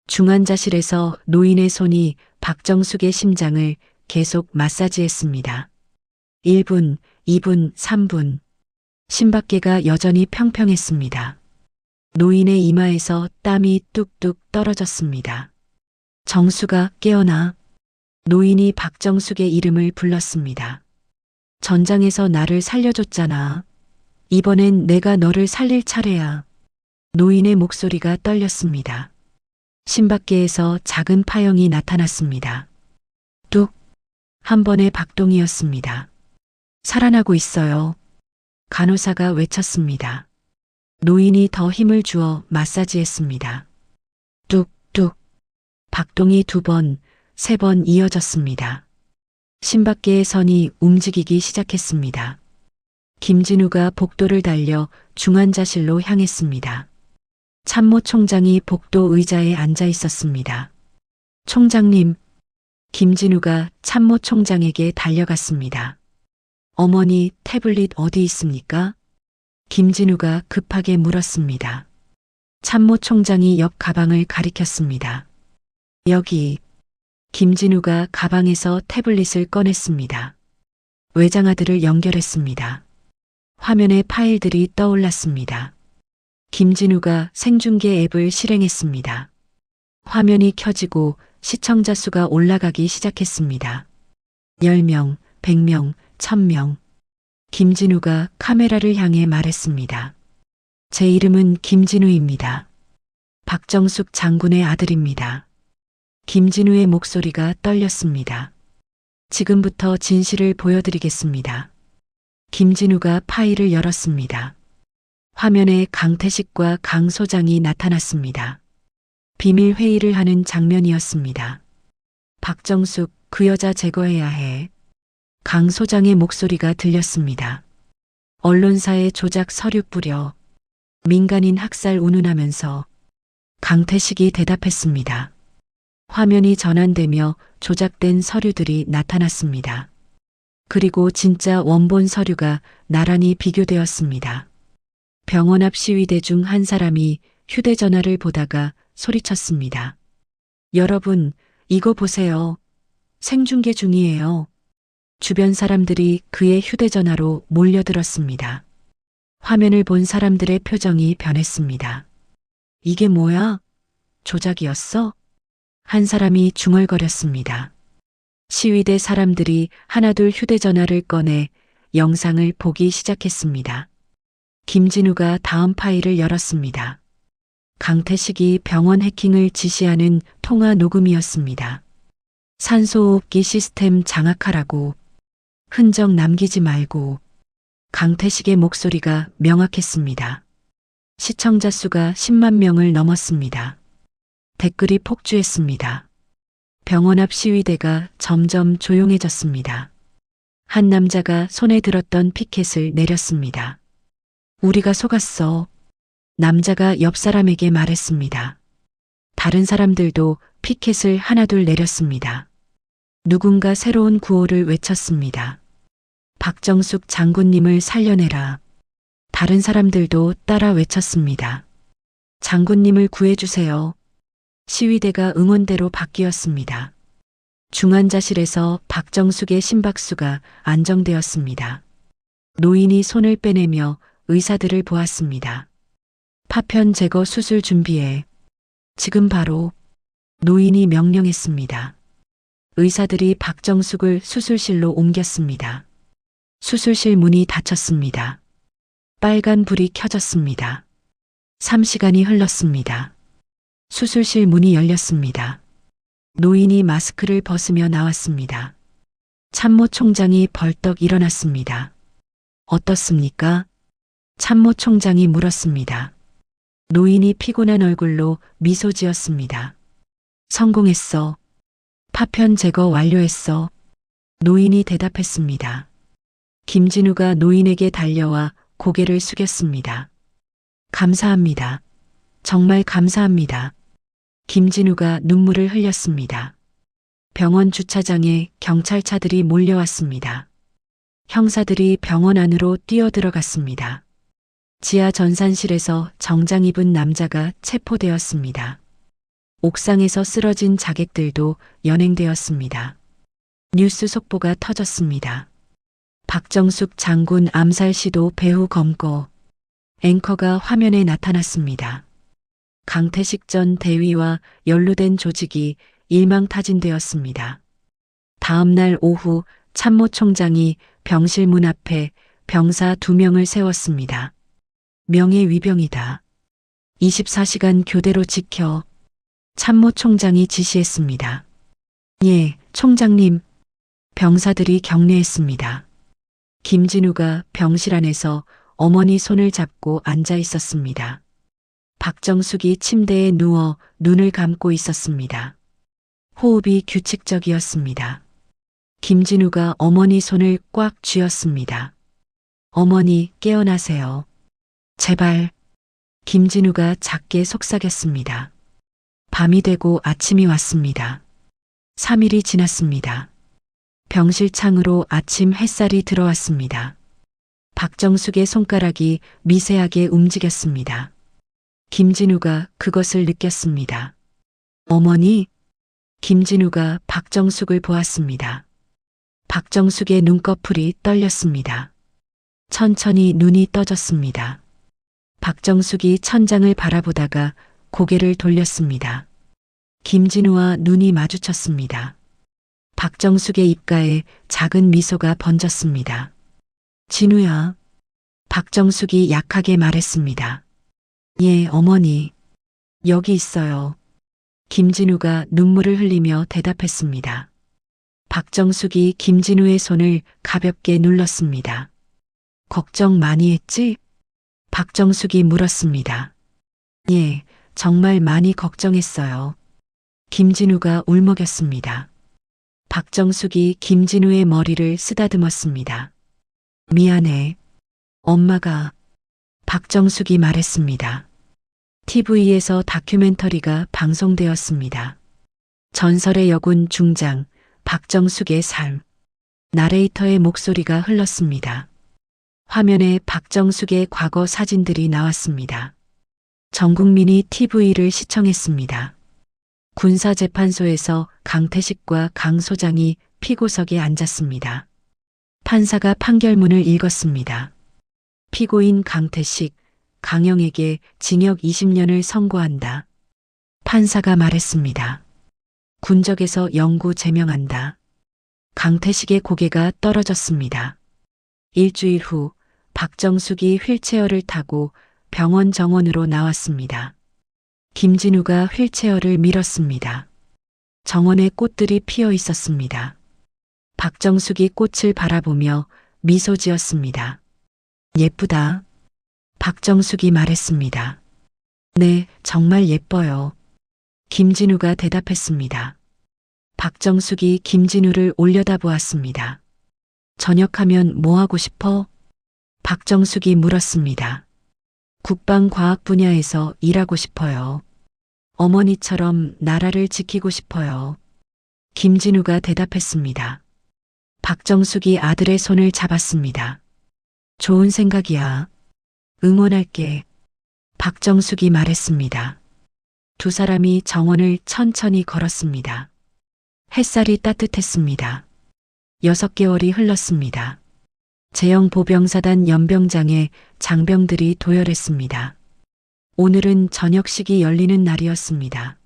중환자실에서 노인의 손이 박정숙의 심장을 계속 마사지했습니다. 1분, 2분, 3분. 심박계가 여전히 평평했습니다. 노인의 이마에서 땀이 뚝뚝 떨어졌습니다. 정수가 깨어나. 노인이 박정숙의 이름을 불렀습니다. 전장에서 나를 살려줬잖아. 이번엔 내가 너를 살릴 차례야. 노인의 목소리가 떨렸습니다. 심박계에서 작은 파형이 나타났습니다. 뚝. 한 번의 박동이었습니다. 살아나고 있어요. 간호사가 외쳤습니다. 노인이 더 힘을 주어 마사지했습니다. 뚝뚝. 박동이 2번, 3번 이어졌습니다. 심박계의 선이 움직이기 시작했습니다. 김진우가 복도를 달려 중환자실로 향했습니다. 참모 총장이 복도 의자에 앉아 있었습니다. 총장님. 김진우가 참모 총장에게 달려갔습니다. 어머니 태블릿 어디 있습니까? 김진우가 급하게 물었습니다. 참모 총장이 옆 가방을 가리켰습니다. 여기. 김진우가 가방에서 태블릿을 꺼냈습니다. 외장하드를 연결했습니다. 화면에 파일들이 떠올랐습니다. 김진우가 생중계 앱을 실행했습니다. 화면이 켜지고 시청자 수가 올라가기 시작했습니다. 10명, 100명, 1000명. 김진우가 카메라를 향해 말했습니다. 제 이름은 김진우입니다. 박정숙 장군의 아들입니다. 김진우의 목소리가 떨렸습니다. 지금부터 진실을 보여드리겠습니다. 김진우가 파일을 열었습니다. 화면에 강태식과 강 소장이 나타났습니다. 비밀 회의를 하는 장면이었습니다. 박정숙, 그 여자 제거해야 해. 강 소장의 목소리가 들렸습니다. 언론사에 조작 서류 뿌려. 민간인 학살 운운하면서. 강태식이 대답했습니다. 화면이 전환되며 조작된 서류들이 나타났습니다. 그리고 진짜 원본 서류가 나란히 비교되었습니다. 병원 앞 시위대 중 한 사람이 휴대전화를 보다가 소리쳤습니다. 여러분, 이거 보세요. 생중계 중이에요. 주변 사람들이 그의 휴대전화로 몰려들었습니다. 화면을 본 사람들의 표정이 변했습니다. 이게 뭐야? 조작이었어? 한 사람이 중얼거렸습니다. 시위대 사람들이 하나둘 휴대전화를 꺼내 영상을 보기 시작했습니다. 김진우가 다음 파일을 열었습니다. 강태식이 병원 해킹을 지시하는 통화 녹음이었습니다. 산소호흡기 시스템 장악하라고, 흔적 남기지 말고. 강태식의 목소리가 명확했습니다. 시청자 수가 10만 명을 넘었습니다. 댓글이 폭주했습니다. 병원 앞 시위대가 점점 조용해졌습니다. 한 남자가 손에 들었던 피켓을 내렸습니다. 우리가 속았어. 남자가 옆 사람에게 말했습니다. 다른 사람들도 피켓을 하나둘 내렸습니다. 누군가 새로운 구호를 외쳤습니다. 박정숙 장군님을 살려내라. 다른 사람들도 따라 외쳤습니다. 장군님을 구해주세요. 시위대가 응원대로 바뀌었습니다. 중환자실에서 박정숙의 심박수가 안정되었습니다. 노인이 손을 빼내며 의사들을 보았습니다. 파편 제거 수술 준비해. 지금 바로. 노인이 명령했습니다. 의사들이 박정숙을 수술실로 옮겼습니다. 수술실 문이 닫혔습니다. 빨간 불이 켜졌습니다. 3시간이 흘렀습니다. 수술실 문이 열렸습니다. 노인이 마스크를 벗으며 나왔습니다. 참모총장이 벌떡 일어났습니다. 어떻습니까? 참모총장이 물었습니다. 노인이 피곤한 얼굴로 미소 지었습니다. 성공했어. 파편 제거 완료했어. 노인이 대답했습니다. 김진우가 노인에게 달려와 고개를 숙였습니다. 감사합니다. 정말 감사합니다. 김진우가 눈물을 흘렸습니다. 병원 주차장에 경찰차들이 몰려왔습니다. 형사들이 병원 안으로 뛰어들어갔습니다. 지하 전산실에서 정장 입은 남자가 체포되었습니다. 옥상에서 쓰러진 자객들도 연행되었습니다. 뉴스 속보가 터졌습니다. 박정숙 장군 암살 시도 배후 검거. 앵커가 화면에 나타났습니다. 강태식 전 대위와 연루된 조직이 일망타진되었습니다. 다음 날 오후 참모총장이 병실 문 앞에 병사 2명을 세웠습니다. 명예위병이다. 24시간 교대로 지켜. 참모총장이 지시했습니다. 예, 총장님. 병사들이 격려했습니다. 김진우가 병실 안에서 어머니 손을 잡고 앉아 있었습니다. 박정숙이 침대에 누워 눈을 감고 있었습니다. 호흡이 규칙적이었습니다. 김진우가 어머니 손을 꽉 쥐었습니다. 어머니, 깨어나세요. 제발. 김진우가 작게 속삭였습니다. 밤이 되고 아침이 왔습니다. 3일이 지났습니다. 병실 창으로 아침 햇살이 들어왔습니다. 박정숙의 손가락이 미세하게 움직였습니다. 김진우가 그것을 느꼈습니다. 어머니? 김진우가 박정숙을 보았습니다. 박정숙의 눈꺼풀이 떨렸습니다. 천천히 눈이 떠졌습니다. 박정숙이 천장을 바라보다가 고개를 돌렸습니다. 김진우와 눈이 마주쳤습니다. 박정숙의 입가에 작은 미소가 번졌습니다. 진우야. 박정숙이 약하게 말했습니다. 예, 어머니. 여기 있어요. 김진우가 눈물을 흘리며 대답했습니다. 박정숙이 김진우의 손을 가볍게 눌렀습니다. 걱정 많이 했지? 박정숙이 물었습니다. 예, 정말 많이 걱정했어요. 김진우가 울먹였습니다. 박정숙이 김진우의 머리를 쓰다듬었습니다. 미안해. 엄마가. 박정숙이 말했습니다. TV에서 다큐멘터리가 방송되었습니다. 전설의 여군 중장 박정숙의 삶. 나레이터의 목소리가 흘렀습니다. 화면에 박정숙의 과거 사진들이 나왔습니다. 전 국민이 TV를 시청했습니다. 군사재판소에서 강태식과 강 소장이 피고석에 앉았습니다. 판사가 판결문을 읽었습니다. 피고인 강태식, 강영에게 징역 20년을 선고한다. 판사가 말했습니다. 군적에서 영구 제명한다. 강태식의 고개가 떨어졌습니다. 일주일 후 박정숙이 휠체어를 타고 병원 정원으로 나왔습니다. 김진우가 휠체어를 밀었습니다. 정원에 꽃들이 피어 있었습니다. 박정숙이 꽃을 바라보며 미소 지었습니다. 예쁘다. 박정숙이 말했습니다. 네, 정말 예뻐요. 김진우가 대답했습니다. 박정숙이 김진우를 올려다보았습니다. 전역하면 뭐 하고 싶어? 박정숙이 물었습니다. 국방과학 분야에서 일하고 싶어요. 어머니처럼 나라를 지키고 싶어요. 김진우가 대답했습니다. 박정숙이 아들의 손을 잡았습니다. 좋은 생각이야. 응원할게. 박정숙이 말했습니다. 두 사람이 정원을 천천히 걸었습니다. 햇살이 따뜻했습니다. 6개월이 흘렀습니다. 제영 보병사단 연병장에 장병들이 도열했습니다. 오늘은 저녁식이 열리는 날이었습니다.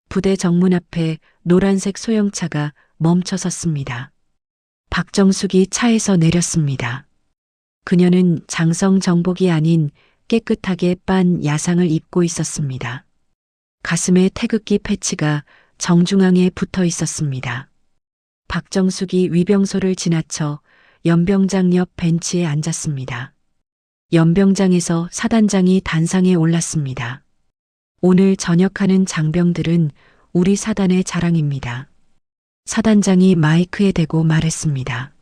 부대 정문 앞에 노란색 소형차가 멈춰 섰습니다. 박정숙이 차에서 내렸습니다. 그녀는 장성 정복이 아닌 깨끗하게 빤 야상을 입고 있었습니다. 가슴에 태극기 패치가 정중앙에 붙어 있었습니다. 박정숙이 위병소를 지나쳐 연병장 옆 벤치에 앉았습니다. 연병장에서 사단장이 단상에 올랐습니다. 오늘 전역하는 장병들은 우리 사단의 자랑입니다. 사단장이 마이크에 대고 말했습니다.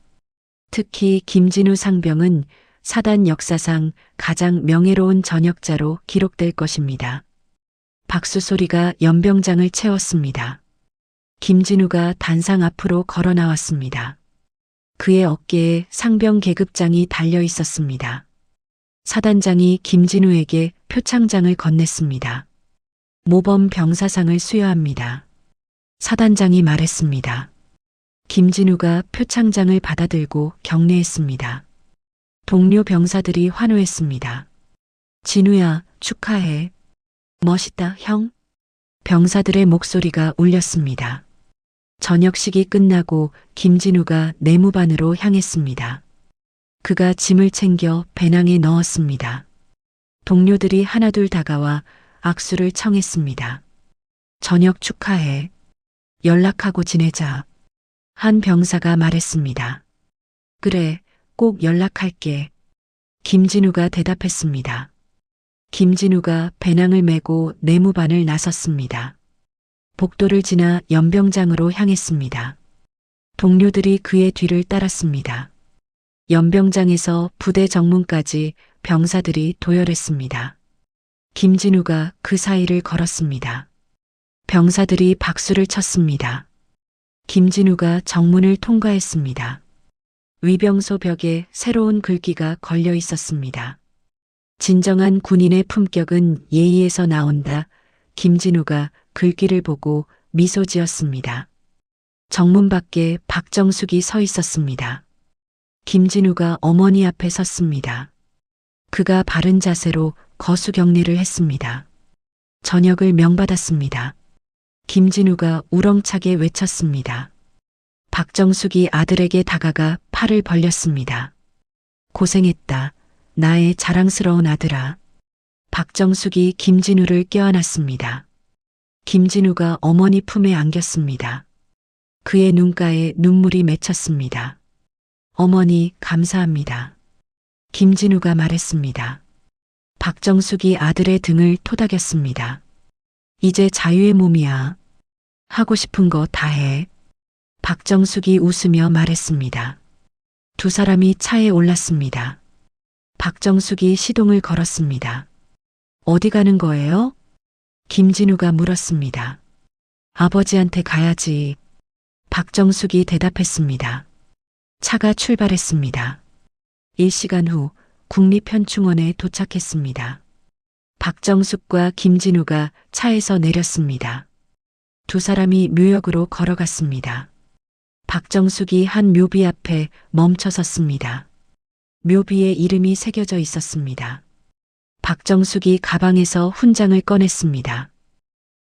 특히 김진우 상병은 사단 역사상 가장 명예로운 전역자로 기록될 것입니다. 박수 소리가 연병장을 채웠습니다. 김진우가 단상 앞으로 걸어 나왔습니다. 그의 어깨에 상병 계급장이 달려 있었습니다. 사단장이 김진우에게 표창장을 건넸습니다. 모범 병사상을 수여합니다. 사단장이 말했습니다. 김진우가 표창장을 받아들고 경례했습니다. 동료 병사들이 환호했습니다. 진우야, 축하해. 멋있다, 형. 병사들의 목소리가 울렸습니다. 저녁식이 끝나고 김진우가 내무반으로 향했습니다. 그가 짐을 챙겨 배낭에 넣었습니다. 동료들이 하나둘 다가와 악수를 청했습니다. 저녁 축하해. 연락하고 지내자. 한 병사가 말했습니다. 그래, 꼭 연락할게. 김진우가 대답했습니다. 김진우가 배낭을 메고 내무반을 나섰습니다. 복도를 지나 연병장으로 향했습니다. 동료들이 그의 뒤를 따랐습니다. 연병장에서 부대 정문까지 병사들이 도열했습니다. 김진우가 그 사이를 걸었습니다. 병사들이 박수를 쳤습니다. 김진우가 정문을 통과했습니다. 위병소 벽에 새로운 글귀가 걸려 있었습니다. 진정한 군인의 품격은 예의에서 나온다. 김진우가 글귀를 보고 미소 지었습니다. 정문 밖에 박정숙이 서 있었습니다. 김진우가 어머니 앞에 섰습니다. 그가 바른 자세로 거수 경례를 했습니다. 저녁을 명받았습니다. 김진우가 우렁차게 외쳤습니다. 박정숙이 아들에게 다가가 팔을 벌렸습니다. 고생했다. 나의 자랑스러운 아들아. 박정숙이 김진우를 껴안았습니다. 김진우가 어머니 품에 안겼습니다. 그의 눈가에 눈물이 맺혔습니다. 어머니, 감사합니다. 김진우가 말했습니다. 박정숙이 아들의 등을 토닥였습니다. 이제 자유의 몸이야. 하고 싶은 거 다 해. 박정숙이 웃으며 말했습니다. 두 사람이 차에 올랐습니다. 박정숙이 시동을 걸었습니다. 어디 가는 거예요? 김진우가 물었습니다. 아버지한테 가야지. 박정숙이 대답했습니다. 차가 출발했습니다. 1시간 후 국립현충원에 도착했습니다. 박정숙과 김진우가 차에서 내렸습니다. 두 사람이 묘역으로 걸어갔습니다. 박정숙이 한 묘비 앞에 멈춰 섰습니다. 묘비에 이름이 새겨져 있었습니다. 박정숙이 가방에서 훈장을 꺼냈습니다.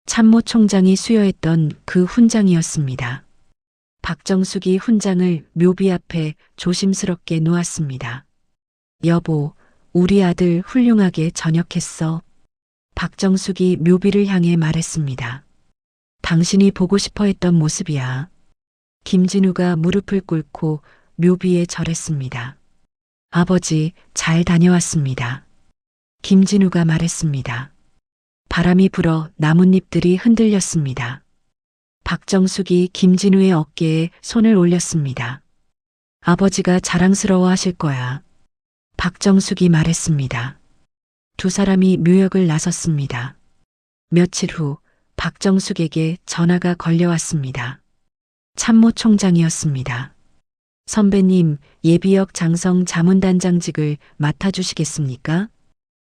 참모총장이 수여했던 그 훈장이었습니다. 박정숙이 훈장을 묘비 앞에 조심스럽게 놓았습니다. 여보, 우리 아들 훌륭하게 전역했어. 박정숙이 묘비를 향해 말했습니다. 당신이 보고 싶어 했던 모습이야. 김진우가 무릎을 꿇고 묘비에 절했습니다. 아버지, 잘 다녀왔습니다. 김진우가 말했습니다. 바람이 불어 나뭇잎들이 흔들렸습니다. 박정숙이 김진우의 어깨에 손을 올렸습니다. 아버지가 자랑스러워 하실 거야. 박정숙이 말했습니다. 두 사람이 묘역을 나섰습니다. 며칠 후 박정숙에게 전화가 걸려왔습니다. 참모총장이었습니다. 선배님, 예비역 장성 자문단장직을 맡아주시겠습니까?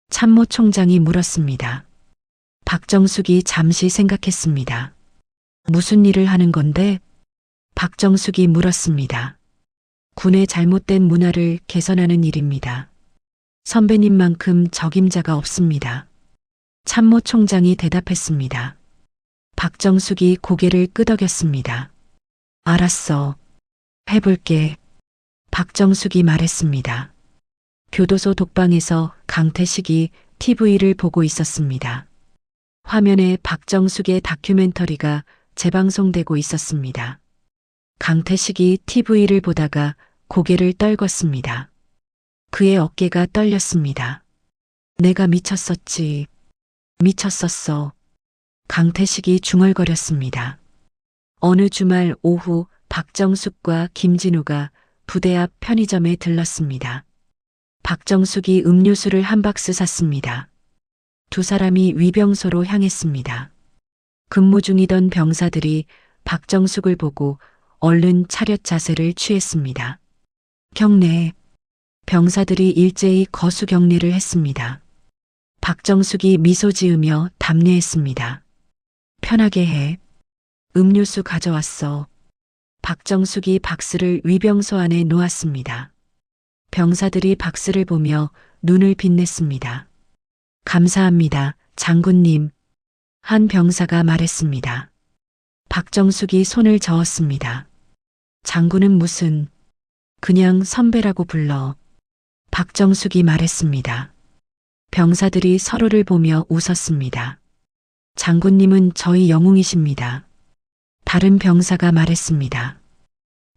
참모총장이 물었습니다. 박정숙이 잠시 생각했습니다. 무슨 일을 하는 건데? 박정숙이 물었습니다. 군의 잘못된 문화를 개선하는 일입니다. 선배님만큼 적임자가 없습니다. 참모총장이 대답했습니다. 박정숙이 고개를 끄덕였습니다. 알았어. 해볼게. 박정숙이 말했습니다. 교도소 독방에서 강태식이 TV를 보고 있었습니다. 화면에 박정숙의 다큐멘터리가 재방송되고 있었습니다. 강태식이 TV를 보다가 고개를 떨궜습니다. 그의 어깨가 떨렸습니다. 내가 미쳤었지. 미쳤었어. 강태식이 중얼거렸습니다. 어느 주말 오후 박정숙과 김진우가 부대 앞 편의점에 들렀습니다. 박정숙이 음료수를 한 박스 샀습니다. 두 사람이 위병소로 향했습니다. 근무 중이던 병사들이 박정숙을 보고 얼른 차렷 자세를 취했습니다. 경례. 병사들이 일제히 거수 경례를 했습니다. 박정숙이 미소 지으며 답례했습니다. 편하게 해. 음료수 가져왔어. 박정숙이 박스를 위병소 안에 놓았습니다. 병사들이 박스를 보며 눈을 빛냈습니다. 감사합니다, 장군님. 한 병사가 말했습니다. 박정숙이 손을 저었습니다. 장군은 무슨, 그냥 선배라고 불러. 박정숙이 말했습니다. 병사들이 서로를 보며 웃었습니다. 장군님은 저희 영웅이십니다. 다른 병사가 말했습니다.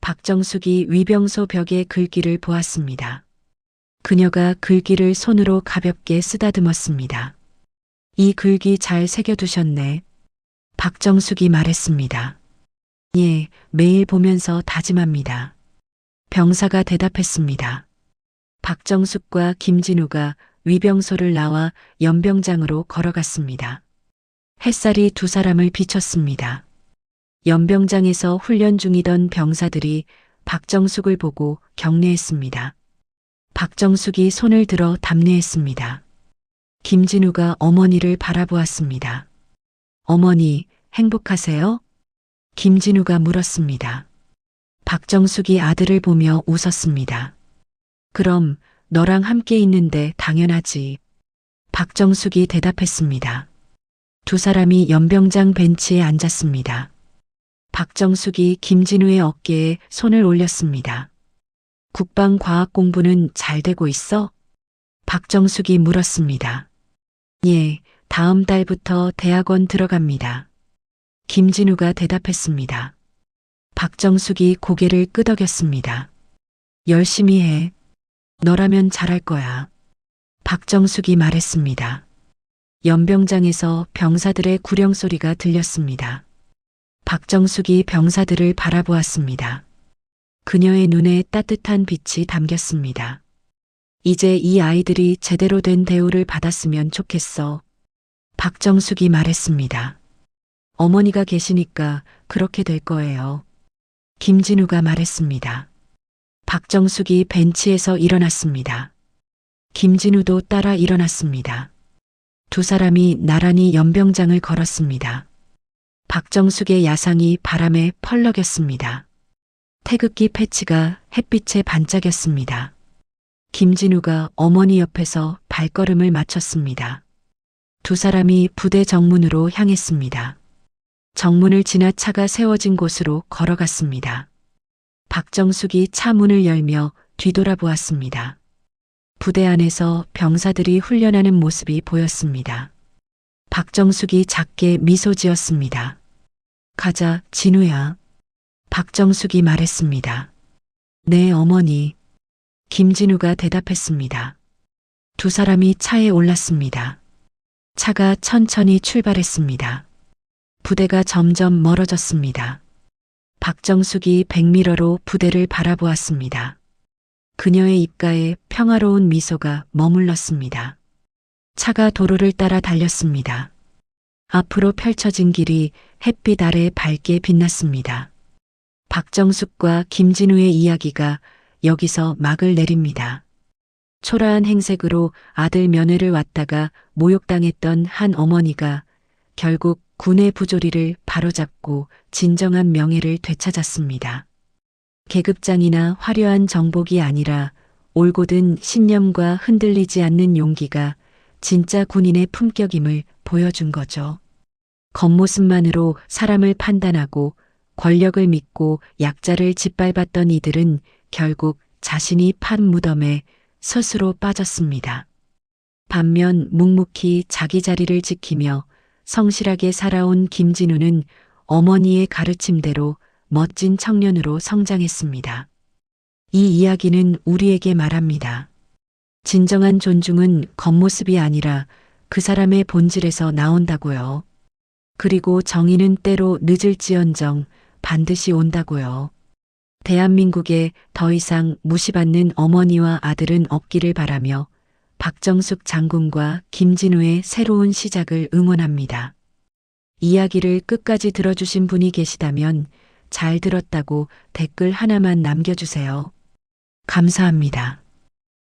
박정숙이 위병소 벽에 글귀를 보았습니다. 그녀가 글귀를 손으로 가볍게 쓰다듬었습니다. 이 글귀 잘 새겨두셨네. 박정숙이 말했습니다. 예, 매일 보면서 다짐합니다. 병사가 대답했습니다. 박정숙과 김진우가 위병소를 나와 연병장으로 걸어갔습니다. 햇살이 두 사람을 비췄습니다. 연병장에서 훈련 중이던 병사들이 박정숙을 보고 경례했습니다. 박정숙이 손을 들어 답례했습니다. 김진우가 어머니를 바라보았습니다. 어머니, 행복하세요? 김진우가 물었습니다. 박정숙이 아들을 보며 웃었습니다. 그럼 너랑 함께 있는데 당연하지. 박정숙이 대답했습니다. 두 사람이 연병장 벤치에 앉았습니다. 박정숙이 김진우의 어깨에 손을 올렸습니다. 국방과학 공부는 잘 되고 있어? 박정숙이 물었습니다. 예, 다음 달부터 대학원 들어갑니다. 김진우가 대답했습니다. 박정숙이 고개를 끄덕였습니다. 열심히 해. 너라면 잘할 거야. 박정숙이 말했습니다. 연병장에서 병사들의 구령 소리가 들렸습니다. 박정숙이 병사들을 바라보았습니다. 그녀의 눈에 따뜻한 빛이 담겼습니다. 이제 이 아이들이 제대로 된 대우를 받았으면 좋겠어. 박정숙이 말했습니다. 어머니가 계시니까 그렇게 될 거예요. 김진우가 말했습니다. 박정숙이 벤치에서 일어났습니다. 김진우도 따라 일어났습니다. 두 사람이 나란히 연병장을 걸었습니다. 박정숙의 야상이 바람에 펄럭였습니다. 태극기 패치가 햇빛에 반짝였습니다. 김진우가 어머니 옆에서 발걸음을 맞췄습니다. 두 사람이 부대 정문으로 향했습니다. 정문을 지나 차가 세워진 곳으로 걸어갔습니다. 박정숙이 차 문을 열며 뒤돌아보았습니다. 부대 안에서 병사들이 훈련하는 모습이 보였습니다. 박정숙이 작게 미소 지었습니다. 가자, 진우야. 박정숙이 말했습니다. 네, 어머니. 김진우가 대답했습니다. 두 사람이 차에 올랐습니다. 차가 천천히 출발했습니다. 부대가 점점 멀어졌습니다. 박정숙이 백미러로 부대를 바라보았습니다. 그녀의 입가에 평화로운 미소가 머물렀습니다. 차가 도로를 따라 달렸습니다. 앞으로 펼쳐진 길이 햇빛 아래 밝게 빛났습니다. 박정숙과 김진우의 이야기가 여기서 막을 내립니다. 초라한 행색으로 아들 면회를 왔다가 모욕당했던 한 어머니가 결국 군의 부조리를 바로잡고 진정한 명예를 되찾았습니다. 계급장이나 화려한 정복이 아니라 올곧은 신념과 흔들리지 않는 용기가 진짜 군인의 품격임을 보여준 거죠. 겉모습만으로 사람을 판단하고 권력을 믿고 약자를 짓밟았던 이들은 결국 자신이 판 무덤에 스스로 빠졌습니다. 반면 묵묵히 자기 자리를 지키며 성실하게 살아온 김진우는 어머니의 가르침대로 멋진 청년으로 성장했습니다. 이 이야기는 우리에게 말합니다. 진정한 존중은 겉모습이 아니라 그 사람의 본질에서 나온다고요. 그리고 정의는 때로 늦을지언정 반드시 온다고요. 대한민국에 더 이상 무시받는 어머니와 아들은 없기를 바라며 박정숙 장군과 김진우의 새로운 시작을 응원합니다. 이야기를 끝까지 들어주신 분이 계시다면 잘 들었다고 댓글 하나만 남겨주세요. 감사합니다.